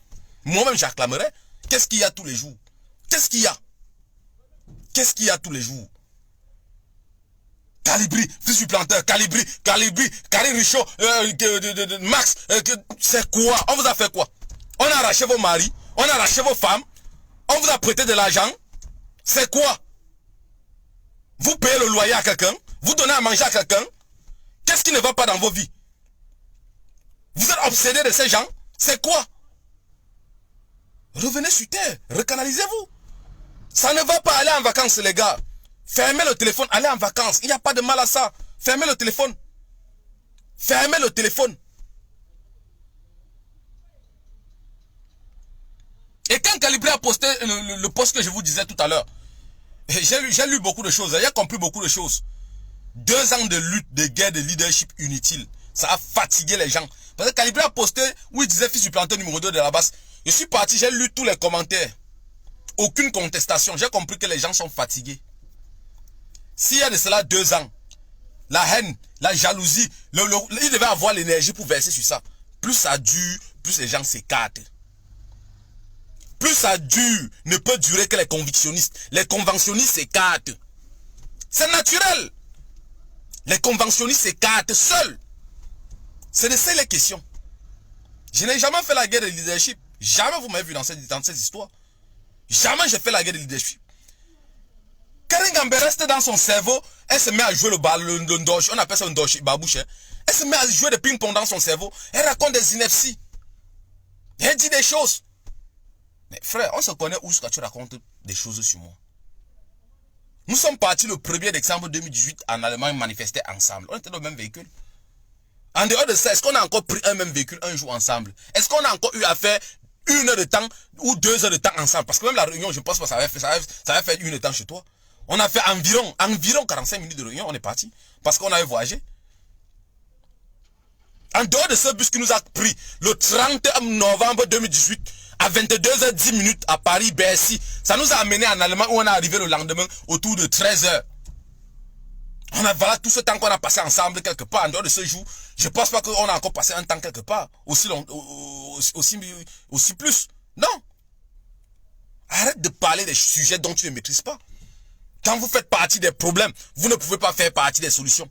Speaker 1: Moi-même, j'acclamerai. Qu'est-ce qu'il y a tous les jours? Qu'est-ce qu'il y a? Qu'est-ce qu'il y a tous les jours? Calibri, fils du planteur, Calibri, Karim Richaud, Max, c'est quoi? On vous a fait quoi? On a arraché vos maris, on a arraché vos femmes, on vous a prêté de l'argent. C'est quoi? Vous payez le loyer à quelqu'un, vous donnez à manger à quelqu'un. Qu'est-ce qui ne va pas dans vos vies? Vous êtes obsédé de ces gens? C'est quoi? Revenez sur terre, recanalisez-vous. Ça ne va pas aller en vacances les gars. Fermez le téléphone, allez en vacances. Il n'y a pas de mal à ça. Fermez le téléphone. Fermez le téléphone. Et quand Calibri a posté le post que je vous disais tout à l'heure, j'ai lu beaucoup de choses, j'ai compris beaucoup de choses. 2 ans de lutte, de guerre, de leadership inutile. Ça a fatigué les gens. Parce que Calibri a posté où il disait fils du planteur numéro 2 de la base. Je suis parti, j'ai lu tous les commentaires. Aucune contestation. J'ai compris que les gens sont fatigués. S'il y a de cela 2 ans, la haine, la jalousie, il devait avoir l'énergie pour verser sur ça. Plus ça dure, plus les gens s'écartent. Plus ça dure, ne peut durer que les convictionnistes. Les conventionnistes s'écartent. C'est naturel. Les conventionnistes s'écartent seuls. C'est de ça les questions. Je n'ai jamais fait la guerre de leadership. Jamais vous m'avez vu dans cette histoire. Jamais j'ai fait la guerre de leadership. Karine Gambé reste dans son cerveau. Elle se met à jouer le ndosh. On appelle ça un ndosh, babouche. Elle se met à jouer de ping-pong dans son cerveau. Elle raconte des inepties. Elle dit des choses. Mais frère, on se connaît où ce que tu racontes des choses sur moi. Nous sommes partis le 1er décembre 2018 en Allemagne manifester ensemble. On était dans le même véhicule. En dehors de ça, est-ce qu'on a encore pris un même véhicule un jour ensemble? Est-ce qu'on a encore eu à faire 1 heure de temps ou 2 heures de temps ensemble? Parce que même la réunion, je pense que ça avait fait 1 heure de temps chez toi. On a fait environ 45 minutes de réunion, on est parti. Parce qu'on avait voyagé. En dehors de ce bus qui nous a pris le 30 novembre 2018 à 22h10 à Paris, Bercy, ça nous a amené en Allemagne où on est arrivé le lendemain autour de 13h. On a voilà tout ce temps qu'on a passé ensemble quelque part. En dehors de ce jour, je ne pense pas qu'on a encore passé un temps quelque part aussi long, aussi plus. Non. Arrête de parler des sujets dont tu ne maîtrises pas. Quand vous faites partie des problèmes, vous ne pouvez pas faire partie des solutions.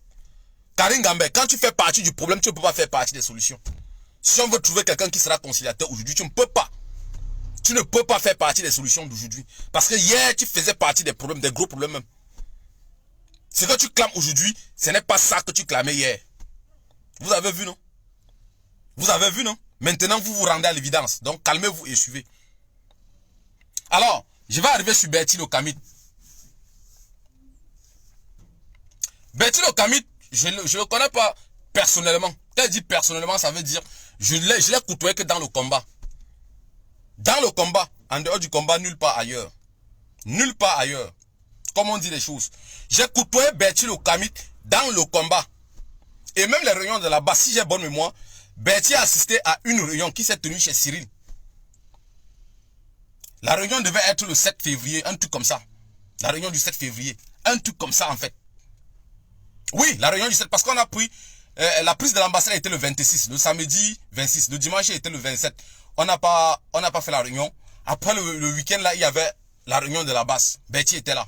Speaker 1: Karine Gambé, quand tu fais partie du problème, tu ne peux pas faire partie des solutions. Si on veut trouver quelqu'un qui sera conciliateur aujourd'hui, tu ne peux pas. Tu ne peux pas faire partie des solutions d'aujourd'hui. Parce que hier, tu faisais partie des problèmes, des gros problèmes même. Ce que tu clames aujourd'hui, ce n'est pas ça que tu clamais hier. Vous avez vu, non? Vous avez vu, non? Maintenant, vous vous rendez à l'évidence. Donc, calmez-vous et suivez. Alors, je vais arriver sur Bertil Okamit. Bertil Okamit, je ne le connais pas personnellement. Quand je dis personnellement, ça veut dire je l'ai côtoyé que dans le combat. Dans le combat, en dehors du combat, nulle part ailleurs. Nulle part ailleurs. Comme on dit les choses. J'ai côtoyé Bertil Okamit dans le combat. Et même les réunions de là-bas, si j'ai bonne mémoire, Bertil a assisté à une réunion qui s'est tenue chez Cyril. La réunion devait être le 7 février, un truc comme ça. La réunion du 7 février. Un truc comme ça en fait. Oui, la réunion du 7, parce qu'on a pris, la prise de l'ambassade était le 26, le samedi 26, le dimanche était le 27. On n'a pas fait la réunion. Après le week-end là, il y avait la réunion de la base. Bertil était là.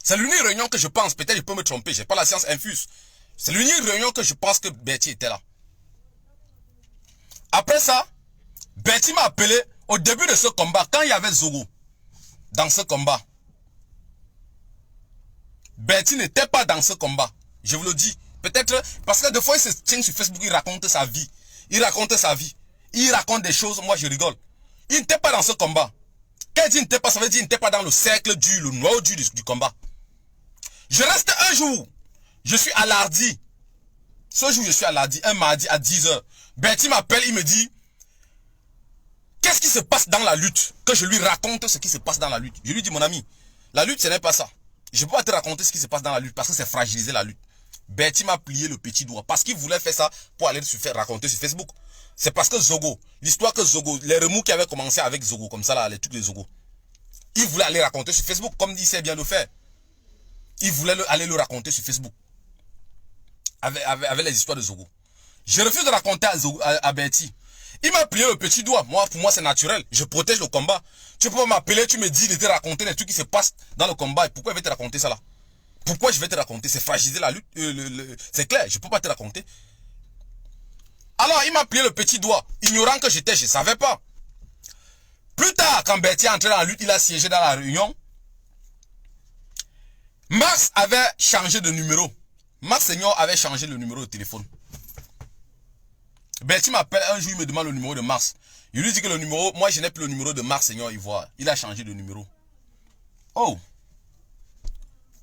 Speaker 1: C'est l'unique réunion que je pense, peut-être je peux me tromper, j'ai pas la science infuse. C'est l'unique réunion que je pense que Bertil était là. Après ça, Bertil m'a appelé au début de ce combat, quand il y avait Zogo dans ce combat. Bertil n'était pas dans ce combat. Je vous le dis. Peut-être parce que des fois il se tient sur Facebook, il raconte sa vie. Il raconte sa vie. Il raconte des choses, moi je rigole. Il n'était pas dans ce combat. Quand il dit n'était pas, ça veut dire qu'il n'était pas dans le cercle le noyau du combat. Je reste un jour. Je suis à Lardy. Ce jour je suis à Lardy, un mardi à 10h. Bertil m'appelle, il me dit qu'est-ce qui se passe dans la lutte? Que je lui raconte ce qui se passe dans la lutte. Je lui dis mon ami, la lutte ce n'est pas ça. Je ne peux pas te raconter ce qui se passe dans la lutte parce que c'est fragiliser la lutte. Bertil m'a plié le petit doigt parce qu'il voulait faire ça pour aller se faire raconter sur Facebook. C'est parce que Zogo, l'histoire que Zogo, les remous qui avaient commencé avec Zogo, comme ça là, les trucs de Zogo, il voulait aller raconter sur Facebook comme il sait bien le faire. Il voulait aller le raconter sur Facebook avec les histoires de Zogo. Je refuse de raconter à Bertil. Il m'a plié le petit doigt. Moi, pour moi, c'est naturel. Je protège le combat. Tu peux pas m'appeler, tu me dis de te raconter les trucs qui se passent dans le combat. Et pourquoi je vais te raconter ça là? Pourquoi je vais te raconter? C'est fragiliser la lutte. C'est clair, je peux pas te raconter. Alors, il m'a plié le petit doigt. Ignorant que j'étais, je ne savais pas. Plus tard, quand Bertil est entré dans la lutte, il a siégé dans la réunion. Mars avait changé de numéro. Mars Senior avait changé le numéro de téléphone. Bertil m'appelle un jour, il me demande le numéro de Mars. Je lui dis que le numéro, moi je n'ai plus le numéro de Mars Senior Ivoire. Il a changé de numéro. Oh.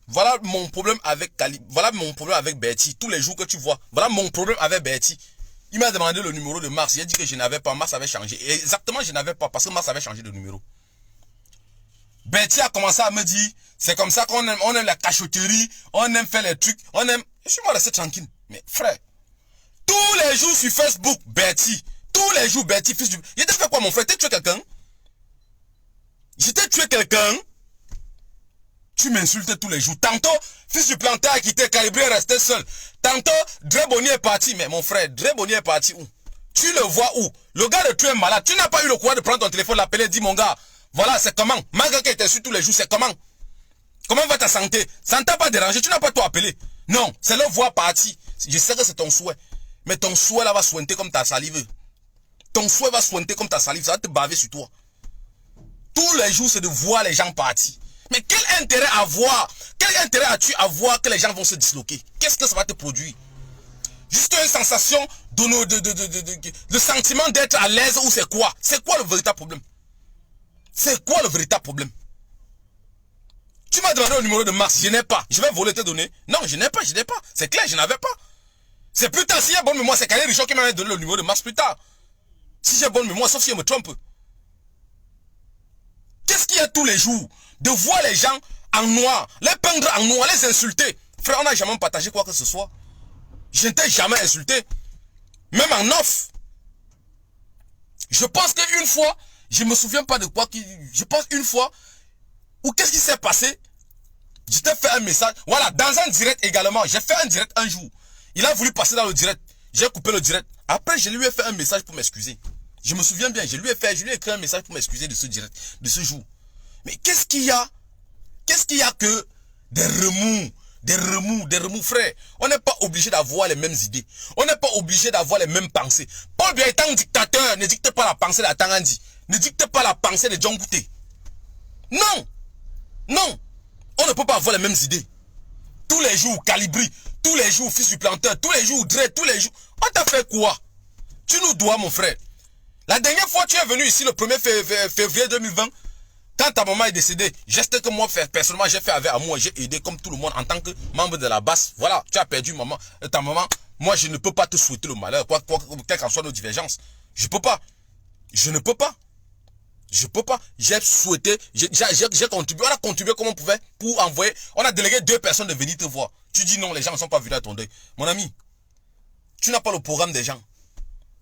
Speaker 1: Voilà mon problème avec voilà mon problème avec Bertil. Tous les jours que tu vois. Voilà mon problème avec Bertil. Il m'a demandé le numéro de Mars. J'ai dit que je n'avais pas. Mars avait changé. Et exactement, je n'avais pas parce que Mars avait changé de numéro. Bertil a commencé à me dire, c'est comme ça qu'on aime, on aime la cachotterie, on aime faire les trucs, on aime... Je suis moi resté tranquille. Mais frère, tous les jours sur Facebook, Bertil, tous les jours Bertil, fils du... Il t'a fait quoi mon frère? T'as tué quelqu'un? J'étais tué quelqu'un? Tu m'insultes tous les jours. Tantôt, fils du planteur qui t'est calibré resté seul. Tantôt, Dre Bonnier est parti. Mais mon frère, Dre Bonnier est parti où? Tu le vois où? Le gars de tu es malade. Tu n'as pas eu le courage de prendre ton téléphone, l'appeler, dis mon gars, voilà, c'est comment? Malgré qu'il était sur tous les jours, c'est comment? Comment va ta santé? Ça ne t'a pas dérangé, tu n'as pas tout appelé. Non, c'est le voir parti. Je sais que c'est ton souhait. Mais ton souhait là va sointer comme ta salive. Ton souhait va sointer comme ta salive, ça va te baver sur toi. Tous les jours, c'est de voir les gens partir. Mais quel intérêt à voir? Quel intérêt as-tu à voir que les gens vont se disloquer? Qu'est-ce que ça va te produire? Juste une sensation de sentiment d'être à l'aise ou c'est quoi? C'est quoi le véritable problème? C'est quoi le véritable problème? Tu m'as demandé le numéro de Mars, je n'ai pas. Je vais voler tes données. Non, je n'ai pas. C'est clair, je n'avais pas. C'est plus tard, si j'ai bonne mémoire, c'est Khaled Richard qui m'a donné le numéro de Mars plus tard. Si j'ai bonne mémoire, sauf si je me trompe. Qu'est-ce qu'il y a tous les jours? De voir les gens en noir, les peindre en noir, les insulter. Frère, on n'a jamais partagé quoi que ce soit. Je ne t'ai jamais insulté. Même en off. Je pense qu'une fois, je ne me souviens pas de quoi, je pense une fois, ou qu'est-ce qui s'est passé? Je t'ai fait un message. Voilà, dans un direct également. J'ai fait un direct un jour. Il a voulu passer dans le direct. J'ai coupé le direct. Après, je lui ai fait un message pour m'excuser. Je me souviens bien. Je lui ai écrit un message pour m'excuser de ce direct, de ce jour. Mais qu'est-ce qu'il y a? Qu'est-ce qu'il y a que des remous, frère? On n'est pas obligé d'avoir les mêmes idées. On n'est pas obligé d'avoir les mêmes pensées. Paul Biya étant dictateur, ne dicte pas la pensée d'Atangandi. Ne dicte pas la pensée de John Gouté. Non! Non! On ne peut pas avoir les mêmes idées. Tous les jours, Calibri. Tous les jours, fils du planteur. Tous les jours, Dre. Tous les jours. On t'a fait quoi? Tu nous dois, mon frère. La dernière fois, tu es venu ici le 1er février 2020. Quand ta maman est décédée, geste que moi, personnellement, j'ai fait avec amour. J'ai aidé comme tout le monde en tant que membre de la basse. Voilà, tu as perdu maman, ta maman. Moi, je ne peux pas te souhaiter le malheur, quelles qu'en soient nos divergences. Je peux pas. Je ne peux pas. Je peux pas. J'ai souhaité, j'ai contribué. On a contribué comme on pouvait pour envoyer. On a délégué 2 personnes de venir te voir. Tu dis non, les gens ne sont pas venus à ton deuil. Mon ami, tu n'as pas le programme des gens.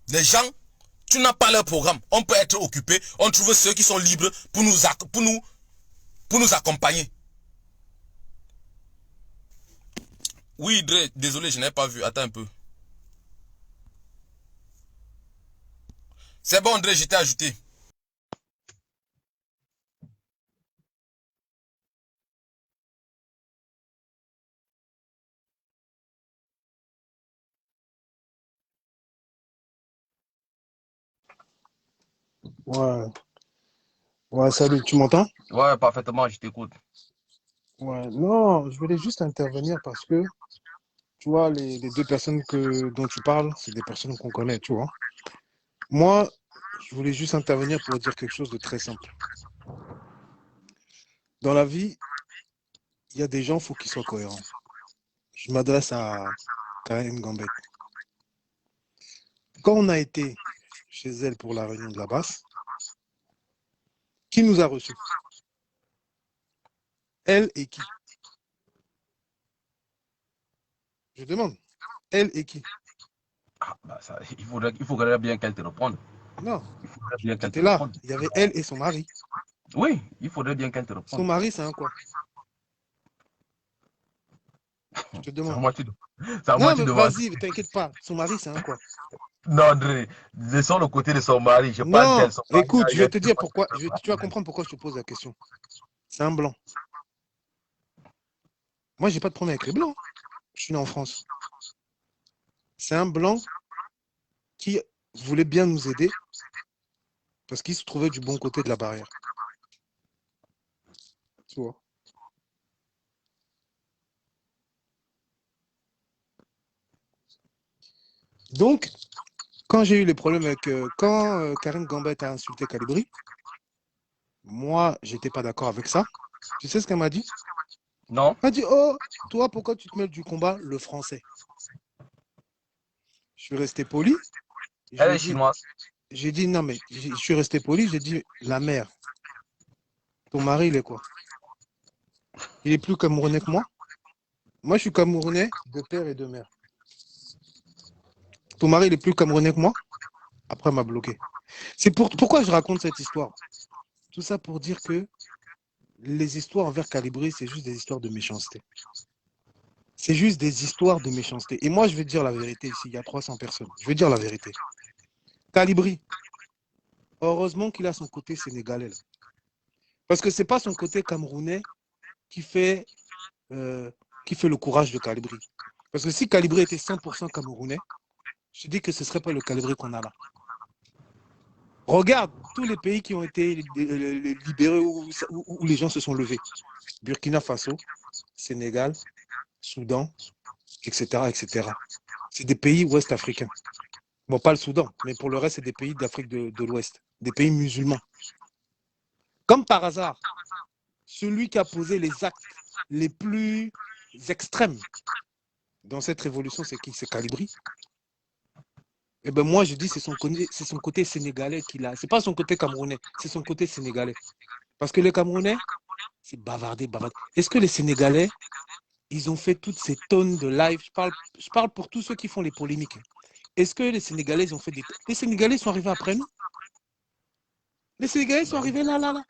Speaker 1: Les gens, tu n'as pas leur programme. On peut être occupé. On trouve ceux qui sont libres pour nous accompagner. Oui, Dre, désolé, je n'ai pas vu. Attends un peu. C'est bon, Dre, je t'ai ajouté.
Speaker 2: Ouais, ouais, salut, tu m'entends?
Speaker 1: Ouais, parfaitement, je t'écoute.
Speaker 2: Ouais, non, je voulais juste intervenir parce que, tu vois, les 2 personnes dont tu parles, c'est des personnes qu'on connaît, tu vois. Moi, je voulais juste intervenir pour dire quelque chose de très simple. Dans la vie, il y a des gens, il faut qu'ils soient cohérents. Je m'adresse à Karen Gambet. Quand on a été chez elle pour la réunion de la basse, qui nous a reçus? Elle et qui? Je demande. Elle et qui?
Speaker 1: Ah, bah ça, il faudrait bien qu'elle te réponde.
Speaker 2: Non,
Speaker 1: Il faudrait bien
Speaker 2: tu
Speaker 1: qu'elle te
Speaker 2: étais là.
Speaker 1: réponde.
Speaker 2: Il y avait elle et son mari.
Speaker 1: Oui, il faudrait bien qu'elle te
Speaker 2: Son
Speaker 1: réponde.
Speaker 2: mari, c'est un quoi? Je te
Speaker 1: C'est à
Speaker 2: demande.
Speaker 1: moi tu c'est à moi
Speaker 2: Non,
Speaker 1: tu
Speaker 2: mais
Speaker 1: demandes.
Speaker 2: vas-y, t'inquiète pas. Son mari, c'est un quoi?
Speaker 1: Non, André, laissons le côté de son mari. Je parle
Speaker 2: Non,
Speaker 1: d'elle. Son mari,
Speaker 2: écoute,
Speaker 1: il
Speaker 2: je
Speaker 1: y a
Speaker 2: vais te
Speaker 1: plus
Speaker 2: dire
Speaker 1: pas
Speaker 2: pourquoi.
Speaker 1: de
Speaker 2: Tu vas
Speaker 1: problème.
Speaker 2: comprendre pourquoi je te pose la question. C'est un blanc. Moi, j'ai pas de problème avec les blancs. Je suis né en France. C'est un blanc qui voulait bien nous aider parce qu'il se trouvait du bon côté de la barrière. Tu vois. Donc, quand j'ai eu les problèmes avec. Quand Karine Gambette a insulté Calibri, moi, j'étais pas d'accord avec ça. Tu sais ce qu'elle m'a dit?
Speaker 1: Non?
Speaker 2: Elle m'a dit, oh, toi, pourquoi tu te mêles du combat, le français? Je suis resté poli. Je
Speaker 1: Elle
Speaker 2: lui ai
Speaker 1: est
Speaker 2: dit,
Speaker 1: chinoise.
Speaker 2: j'ai dit, non, mais je suis resté poli. J'ai dit, la mère, ton mari, il est quoi? Il est plus camerounais que moi? Moi, je suis camerounais de père et de mère. Ton mari, il est plus camerounais que moi? Après, elle m'a bloqué. Pourquoi je raconte cette histoire? Tout ça pour dire que les histoires envers Calibri, c'est juste des histoires de méchanceté. C'est juste des histoires de méchanceté. Et moi, je vais te dire la vérité ici. Il y a 300 personnes. Je vais dire la vérité. Calibri, heureusement qu'il a son côté sénégalais, là. Parce que ce n'est pas son côté camerounais qui fait, euh, qui fait le courage de Calibri. Parce que si Calibri était 100% camerounais, je te dis que ce ne serait pas le Calibri qu'on a là. Regarde tous les pays qui ont été libérés où les gens se sont levés. Burkina Faso, Sénégal, Soudan, etc., etc. C'est des pays ouest-africains. Bon, pas le Soudan, mais pour le reste, c'est des pays d'Afrique de l'Ouest, des pays musulmans. Comme par hasard, celui qui a posé les actes les plus extrêmes dans cette révolution, c'est qui? C'est Calibri. Eh ben moi, je dis c'est son côté sénégalais qu'il a. C'est pas son côté camerounais, c'est son côté sénégalais. Parce que les Camerounais, c'est bavarder, bavarder. Est-ce que les Sénégalais, ils ont fait toutes ces tonnes de live? Je parle pour tous ceux qui font les polémiques. Est-ce que les Sénégalais, ils ont fait des... Les Sénégalais sont arrivés après nous? Les Sénégalais sont arrivés là, là, là.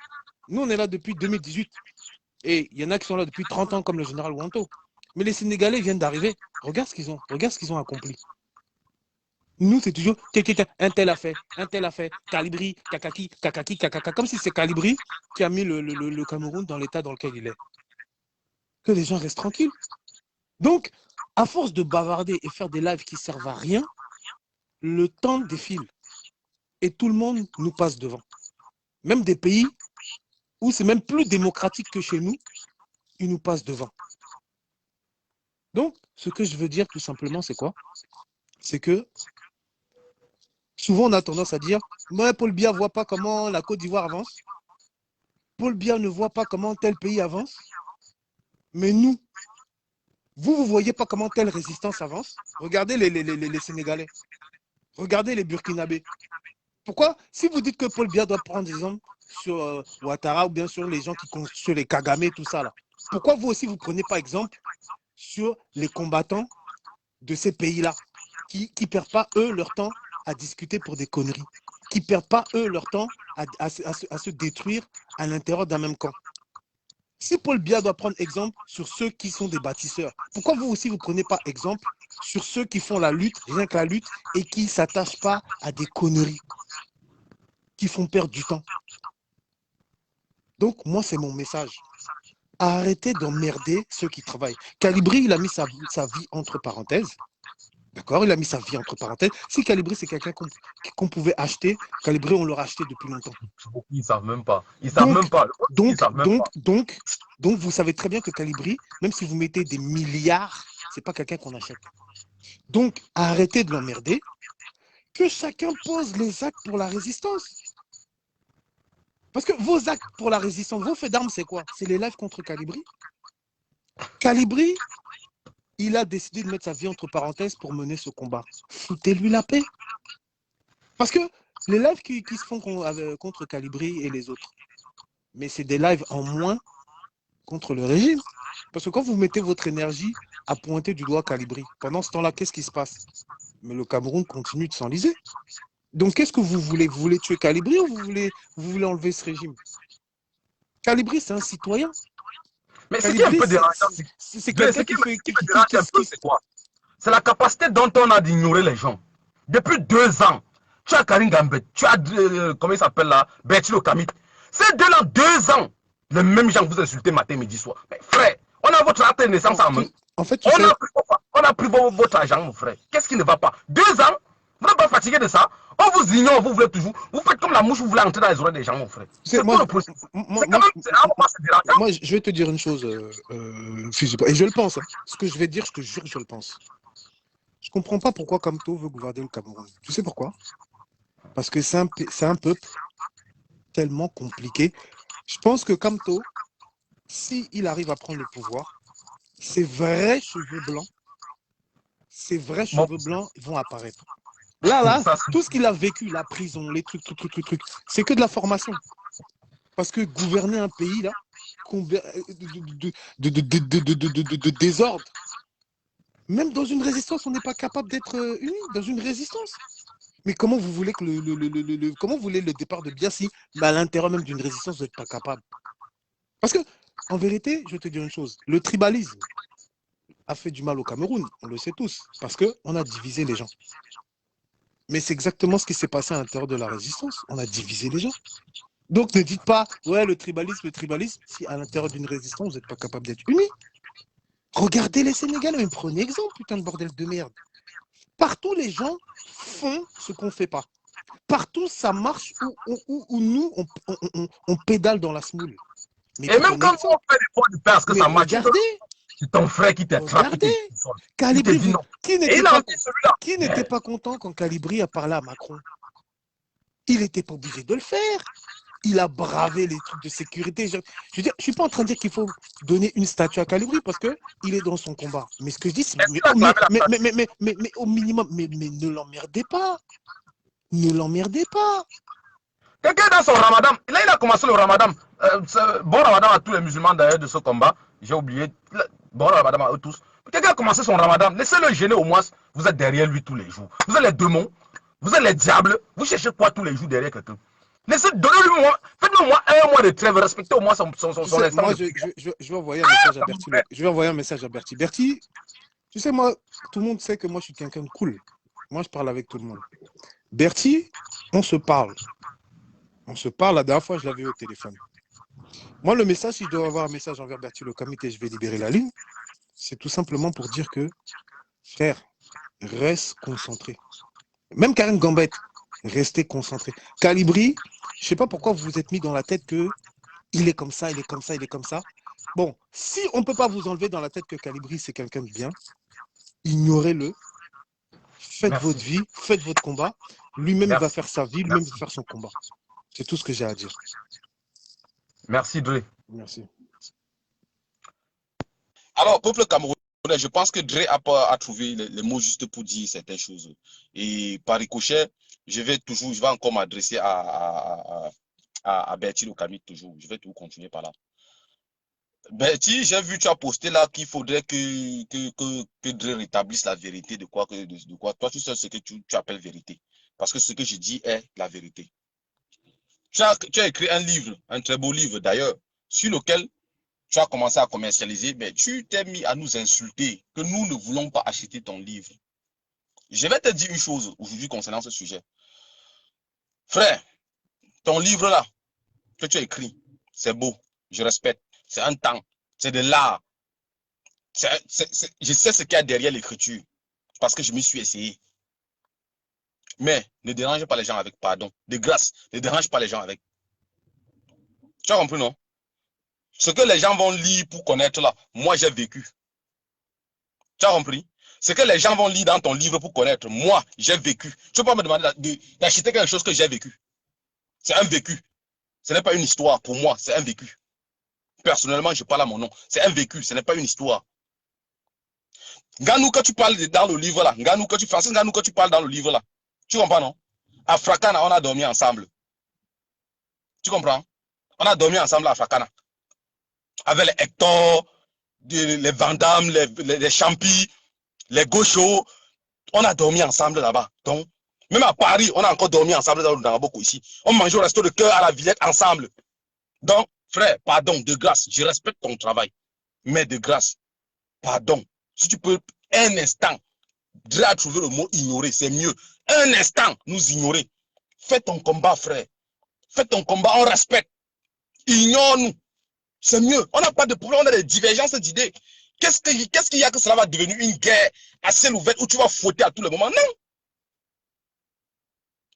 Speaker 2: Nous, on est là depuis 2018. Et il y en a qui sont là depuis 30 ans, comme le général Wanto. Mais les Sénégalais viennent d'arriver. Regarde ce qu'ils ont. Regarde ce qu'ils ont accompli. Nous, c'est toujours un tel a fait, Calibri, kakaki, kakaki, kakaka, comme si c'est Calibri qui a mis le Cameroun dans l'état dans lequel il est. Que les gens restent tranquilles. Donc, à force de bavarder et faire des lives qui ne servent à rien, le temps défile. Et tout le monde nous passe devant. Même des pays où c'est même plus démocratique que chez nous, ils nous passent devant. Donc, ce que je veux dire tout simplement, c'est quoi? C'est que souvent, on a tendance à dire ouais, Paul Biya ne voit pas comment la Côte d'Ivoire avance. Paul Biya ne voit pas comment tel pays avance. Mais nous, vous ne voyez pas comment telle résistance avance. Regardez les Sénégalais. Regardez les Burkinabés. Pourquoi? Si vous dites que Paul Biya doit prendre des hommes sur Ouattara ou bien sur les gens qui sur les Kagame, tout ça, là, pourquoi vous aussi, vous ne prenez pas exemple sur les combattants de ces pays-là qui ne perdent pas, eux, leur temps à discuter pour des conneries, qui ne perdent pas, eux, leur temps à se détruire à l'intérieur d'un même camp. Si Paul Biya doit prendre exemple sur ceux qui sont des bâtisseurs, pourquoi vous aussi, vous ne prenez pas exemple sur ceux qui font la lutte, rien que la lutte, et qui ne s'attachent pas à des conneries, qui font perdre du temps? Donc, moi, c'est mon message. Arrêtez d'emmerder ceux qui travaillent. Calibri, il a mis sa vie entre parenthèses. D'accord? Il a mis sa vie entre parenthèses. Si Calibri, c'est quelqu'un qu'on pouvait acheter, Calibri, on l'aurait acheté depuis longtemps.
Speaker 3: Ils ne savent même pas. Ils ne savent même pas.
Speaker 2: Donc, vous savez très bien que Calibri, même si vous mettez des milliards, ce n'est pas quelqu'un qu'on achète. Donc, arrêtez de l'emmerder. Que chacun pose les actes pour la résistance. Parce que vos actes pour la résistance, vos faits d'armes, c'est quoi? C'est les lives contre Calibri. Calibri, il a décidé de mettre sa vie entre parenthèses pour mener ce combat. Foutez-lui la paix. Parce que les lives qui se font contre Calibri et les autres, mais c'est des lives en moins contre le régime. Parce que quand vous mettez votre énergie à pointer du doigt Calibri, pendant ce temps-là, qu'est-ce qui se passe? Mais le Cameroun continue de s'enliser. Donc, qu'est-ce que vous voulez? Vous voulez tuer Calibri ou vous voulez enlever ce régime? Calibri, c'est un citoyen.
Speaker 3: Mais ce qui est un peu dérangeant,
Speaker 2: c'est quelqu'un qui fait...
Speaker 3: c'est quoi? C'est la capacité dont on a d'ignorer les gens. Depuis 2 ans, tu as Karim Gambet, tu as, comment il s'appelle là, Bertilo Kamit. Ces deux-là, 2 ans, les mêmes gens que vous insultez matin, midi, soir. Mais frère, on a votre acte de naissance en main.
Speaker 2: En fait,
Speaker 3: on a pris votre argent, mon frère. Qu'est-ce qui ne va pas? 2 ans, vous n'êtes pas fatigué de ça? On vous ignore, vous voulez toujours. Vous faites comme la mouche, vous voulez entrer dans les oreilles des gens, mon frère. C'est quoi le processus?
Speaker 2: Moi, je vais te dire une chose, et je le pense. Hein. Ce que je vais dire, je te jure, je le pense. Je ne comprends pas pourquoi Kamto veut gouverner le Cameroun. Tu sais pourquoi? Parce que c'est un peuple tellement compliqué. Je pense que Kamto, s'il arrive à prendre le pouvoir, ses vrais cheveux blancs vont apparaître. Là, tout ce qu'il a vécu, la prison, les trucs, c'est que de la formation. Parce que gouverner un pays, là, de désordre, même dans une résistance, on n'est pas capable d'être unis dans une résistance. Mais comment vous voulez que comment vous voulez le départ de Biya si à l'intérieur même d'une résistance, vous n'êtes pas capable? Parce que, en vérité, je vais te dire une chose, le tribalisme a fait du mal au Cameroun, on le sait tous, parce qu'on a divisé les gens. Mais c'est exactement ce qui s'est passé à l'intérieur de la résistance, on a divisé les gens. Donc ne dites pas, ouais, le tribalisme, si à l'intérieur d'une résistance, vous n'êtes pas capable d'être unis. Regardez les Sénégalais, mais prenez exemple, putain de bordel de merde. Partout, les gens font ce qu'on ne fait pas. Partout, ça marche où nous, on pédale dans la semoule.
Speaker 3: Mais et même quand on fait des points de parce que ça marche, c'est ton frère qui t'attrape.
Speaker 2: Calibri, qui n'était pas content quand Calibri a parlé à Macron? Il n'était pas obligé de le faire. il a bravé les trucs de sécurité. Je veux dire, je suis pas en train de dire qu'il faut donner une statue à Calibri parce qu'il est dans son combat. Mais ce que je dis, c'est mais au minimum, mais ne l'emmerdez pas. Ne l'emmerdez pas.
Speaker 3: Quelqu'un dans son ramadan, là il a commencé le ramadan. Bon ramadan à tous les musulmans d'ailleurs de ce combat. J'ai oublié. Bon ramadan à eux tous. Quelqu'un a commencé son ramadan. Laissez-le gêner au moins. Vous êtes derrière lui tous les jours. Vous êtes les démons. Vous êtes les diables. Vous cherchez quoi tous les jours derrière quelqu'un? Donnez-lui moi. Faites-le moi un mois de trêve. Respectez au moins son instant.
Speaker 2: Moi, je vais envoyer un message à Bertie. Je vais envoyer un message à Bertie. Bertie, tu sais, moi, tout le monde sait que moi, je suis quelqu'un de cool. Moi, je parle avec tout le monde. Bertie, on se parle. On se parle, la dernière fois, je l'avais au téléphone. Moi, le message, si je dois avoir un message envers Bertie le comité, je vais libérer la ligne, c'est tout simplement pour dire que, frère, reste concentré. Même Karim Gambette, restez concentré. Calibri, je ne sais pas pourquoi vous vous êtes mis dans la tête que il est comme ça, il est comme ça, il est comme ça. Bon, si on ne peut pas vous enlever dans la tête que Calibri, c'est quelqu'un de bien, ignorez-le. Faites votre vie, faites votre combat. Lui-même va faire sa vie, lui-même va faire son combat. C'est tout ce que j'ai à dire.
Speaker 3: Merci, Dre.
Speaker 2: Merci.
Speaker 1: Alors, peuple camerounais, je pense que Dre a trouvé les mots justes pour dire certaines choses. Et par ricochet, je vais encore m'adresser à Bertie Locamit toujours. Je vais toujours continuer par là. Bertie, j'ai vu, tu as posté là qu'il faudrait que Dre rétablisse la vérité de quoi. Toi, tu sais ce que tu appelles vérité. Parce que ce que je dis est la vérité. Tu as écrit un livre, un très beau livre d'ailleurs, sur lequel tu as commencé à commercialiser, mais tu t'es mis à nous insulter que nous ne voulons pas acheter ton livre. Je vais te dire une chose aujourd'hui concernant ce sujet. Frère, ton livre là, que tu as écrit, c'est beau, je respecte, c'est un temps, c'est de l'art. Je sais ce qu'il y a derrière l'écriture, parce que je m'y suis essayé. Mais ne dérange pas les gens avec, pardon, de grâce, ne dérange pas les gens avec. Tu as compris, non? Ce que les gens vont lire pour connaître là, moi j'ai vécu. Tu as compris? Ce que les gens vont lire dans ton livre pour connaître, moi j'ai vécu. Tu ne peux pas me demander d'acheter quelque chose que j'ai vécu. C'est un vécu. Ce n'est pas une histoire pour moi, c'est un vécu. Personnellement, je parle à mon nom. C'est un vécu, ce n'est pas une histoire. Nganou que tu parles dans le livre là, Nganou que tu parles dans le livre là. Tu comprends, non? À Fracana, on a dormi ensemble. Tu comprends? On a dormi ensemble à Fracana. Avec les Hector, les Vandam, les Champis, les Gauchos. On a dormi ensemble là-bas. Donc, même à Paris, on a encore dormi ensemble dans le Namboko ici. On mangeait au resto de cœur à la Villette ensemble. Donc, frère, pardon, de grâce, je respecte ton travail. Mais de grâce, pardon. Si tu peux, un instant, Dre a trouvé le mot ignorer, c'est mieux. Un instant, nous ignorer. Fais ton combat, frère. Fais ton combat, on respecte. Ignore-nous. C'est mieux. On n'a pas de problème, on a des divergences d'idées. Qu'est-ce qu'il y a que cela va devenir une guerre à ciel ouvert où tu vas fouetter à tous les moments? Non.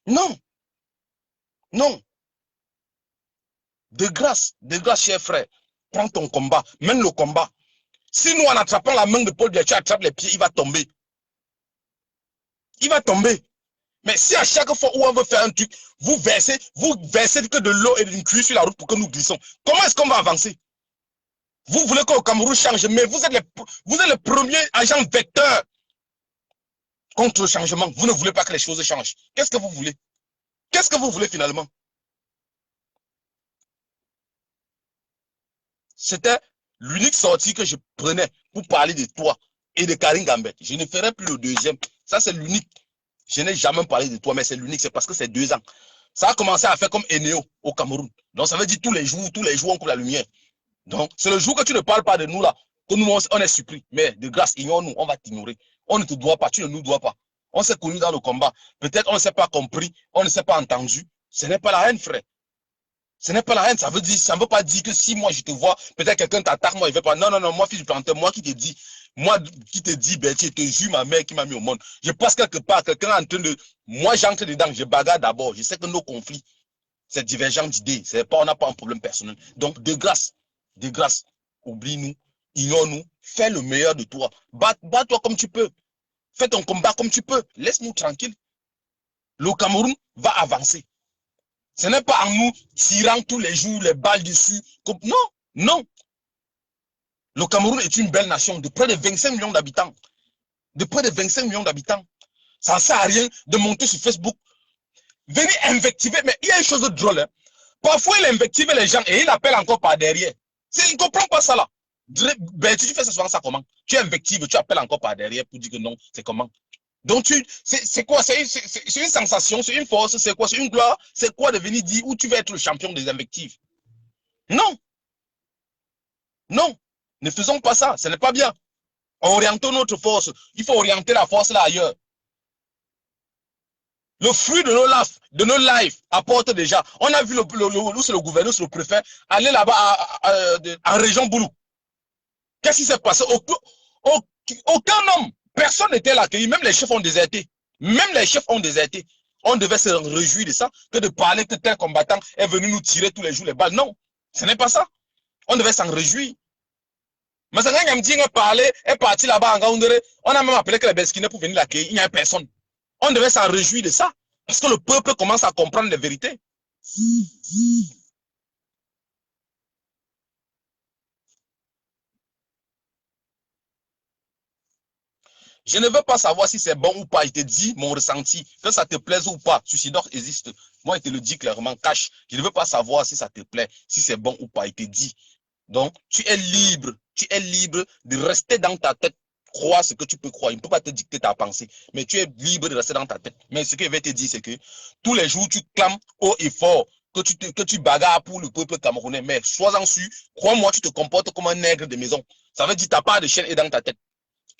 Speaker 1: Non. Non. De grâce, cher frère, prends ton combat, mène le combat. Si nous, en attrapant la main de Paul Biya, tu attrapes les pieds, il va tomber. Il va tomber. Mais si à chaque fois où on veut faire un truc, vous versez que de l'eau et d'une cuillère sur la route pour que nous glissons, comment est-ce qu'on va avancer? Vous voulez que le Cameroun change, mais vous êtes les premiers agents vecteurs contre le changement. Vous ne voulez pas que les choses changent. Qu'est-ce que vous voulez? Qu'est-ce que vous voulez finalement? C'était l'unique sortie que je prenais pour parler de toi et de Karim Gambette. Je ne ferai plus le deuxième. Ça, c'est l'unique. Je n'ai jamais parlé de toi, mais c'est l'unique. C'est parce que c'est 2 ans. Ça a commencé à faire comme Eneo au Cameroun. Donc, ça veut dire tous les jours, on coupe la lumière. Donc, c'est le jour que tu ne parles pas de nous là, que nous, on est surpris. Mais de grâce, ignore-nous, on va t'ignorer. On ne te doit pas, tu ne nous dois pas. On s'est connus dans le combat. Peut-être on ne s'est pas compris, on ne s'est pas entendu. Ce n'est pas la haine, frère. Ce n'est pas la haine, ça ne veut pas dire que si moi je te vois, peut-être quelqu'un t'attaque, moi il veut pas. Non, non, non, moi fils du planteur, moi qui te dis, ben tu te jure ma mère qui m'a mis au monde. Je passe quelque part, quelqu'un est en train de. Moi j'entre dedans, je bagarre d'abord. Je sais que nos conflits, c'est divergent d'idées. On n'a pas un problème personnel. Donc de grâce, oublie-nous, ignore-nous, fais le meilleur de toi. Bats-toi comme tu peux. Fais ton combat comme tu peux. Laisse-nous tranquille. Le Cameroun va avancer. Ce n'est pas en nous tirant tous les jours les balles dessus. Non, non. Le Cameroun est une belle nation de près de 25 millions d'habitants. De près de 25 millions d'habitants. Ça ne sert à rien de monter sur Facebook. Venir invectiver. Mais il y a une chose de drôle. Hein. Parfois, il invective les gens et il appelle encore par derrière. Il ne comprend pas ça là. Ben, tu fais souvent ça comment? Tu invectives, tu appelles encore par derrière pour dire que non, c'est comment? Donc, c'est quoi? C'est une sensation, c'est une force, c'est quoi? C'est une gloire? C'est quoi de venir dire où tu vas être le champion des invectives? Non. Non. Ne faisons pas ça. Ce n'est pas bien. Orientons notre force. Il faut orienter la force là ailleurs. Le fruit de nos lives apporte déjà. On a vu le gouverneur, le préfet, aller là-bas en région Boulou. Qu'est-ce qui s'est passé? Aucun homme, personne n'était là accueilli. Même les chefs ont déserté. Même les chefs ont déserté. On devait se réjouir de ça, que de parler que tel combattant est venu nous tirer tous les jours les balles. Non, ce n'est pas ça. On devait s'en réjouir. Mais ça n'a parlé, est parti là-bas en Gaoundéré. On a même appelé que les Beskinais pour venir l'accueillir. Il n'y a personne. On devait s'en réjouir de ça. Parce que le peuple commence à comprendre les vérités. Je ne veux pas savoir si c'est bon ou pas. Je te dis mon ressenti. Que ça te plaise ou pas. Suicidor existe. Moi, je te le dis clairement, cache. Je ne veux pas savoir si ça te plaît, si c'est bon ou pas. Je te dis. Donc, tu es libre. Tu es libre de rester dans ta tête. Crois ce que tu peux croire. Il ne peut pas te dicter ta pensée. Mais tu es libre de rester dans ta tête. Mais ce que je vais te dire, c'est que tous les jours, tu clames haut et fort que tu bagarres pour le peuple camerounais. Mais sois-en sûr, crois-moi, tu te comportes comme un nègre de maison. Ça veut dire que ta part de chaîne est dans ta tête.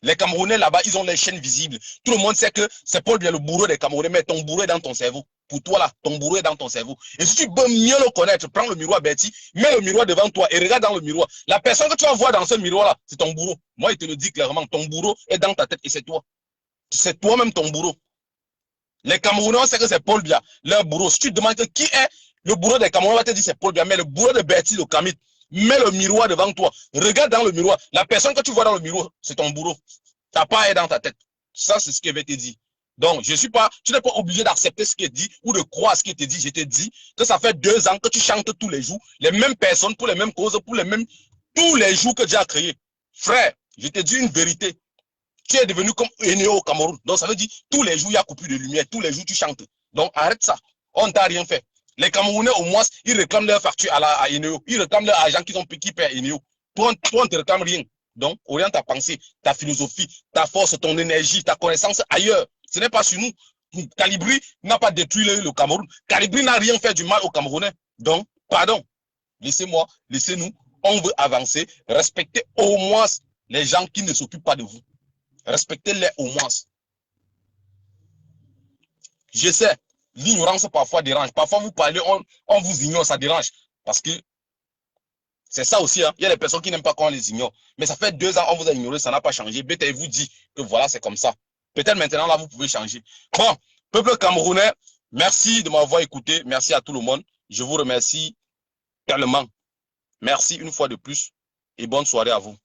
Speaker 1: Les Camerounais là-bas, ils ont les chaînes visibles. Tout le monde sait que c'est Paul Biya le bourreau des Camerounais, mais ton bourreau est dans ton cerveau. Pour toi là, ton bourreau est dans ton cerveau. Et si tu veux mieux le connaître, prends le miroir Betty, mets le miroir devant toi et regarde dans le miroir. La personne que tu vas voir dans ce miroir là, c'est ton bourreau. Moi, il te le dit clairement, ton bourreau est dans ta tête et c'est toi. C'est toi-même ton bourreau. Les Camerounais, on sait que c'est Paul Biya, leur bourreau. Si tu demandes qui est le bourreau des Camerounais, on va te dire c'est Paul Biya, mais le bourreau de Betty, le Kamit, mets le miroir devant toi. Regarde dans le miroir. La personne que tu vois dans le miroir, c'est ton bourreau. Ta part est dans ta tête. Ça, c'est ce que je vais te dire. Donc, tu n'es pas obligé d'accepter ce qu'il dit ou de croire ce qu'il te dit. Je te dis que ça fait 2 ans que tu chantes tous les jours, les mêmes personnes, pour les mêmes causes, tous les jours que Dieu a créé. Frère, je te dis une vérité. Tu es devenu comme Eneo au Cameroun. Donc, ça veut dire tous les jours, il y a coupure de lumière. Tous les jours, tu chantes. Donc, arrête ça. On ne t'a rien fait. Les Camerounais, au moins, ils réclament leur facture à Eneo. Ils réclament leur argent qui paie Eneo. Toi, on ne te réclame rien. Donc, oriente ta pensée, ta philosophie, ta force, ton énergie, ta connaissance ailleurs. Ce n'est pas sur nous. Calibri n'a pas détruit le Cameroun. Calibri n'a rien fait du mal aux Camerounais. Donc, pardon. Laissez-moi, laissez-nous. On veut avancer. Respectez au moins les gens qui ne s'occupent pas de vous. Respectez-les au moins. Je sais, l'ignorance parfois dérange. Parfois, vous parlez, on vous ignore, ça dérange. Parce que c'est ça aussi, hein. Il y a des personnes qui n'aiment pas quand on les ignore. Mais ça fait 2 ans, on vous a ignoré, ça n'a pas changé. Bête vous dit que voilà, c'est comme ça. Peut-être maintenant, là, vous pouvez changer. Bon, peuple camerounais, merci de m'avoir écouté. Merci à tout le monde. Je vous remercie tellement. Merci une fois de plus et bonne soirée à vous.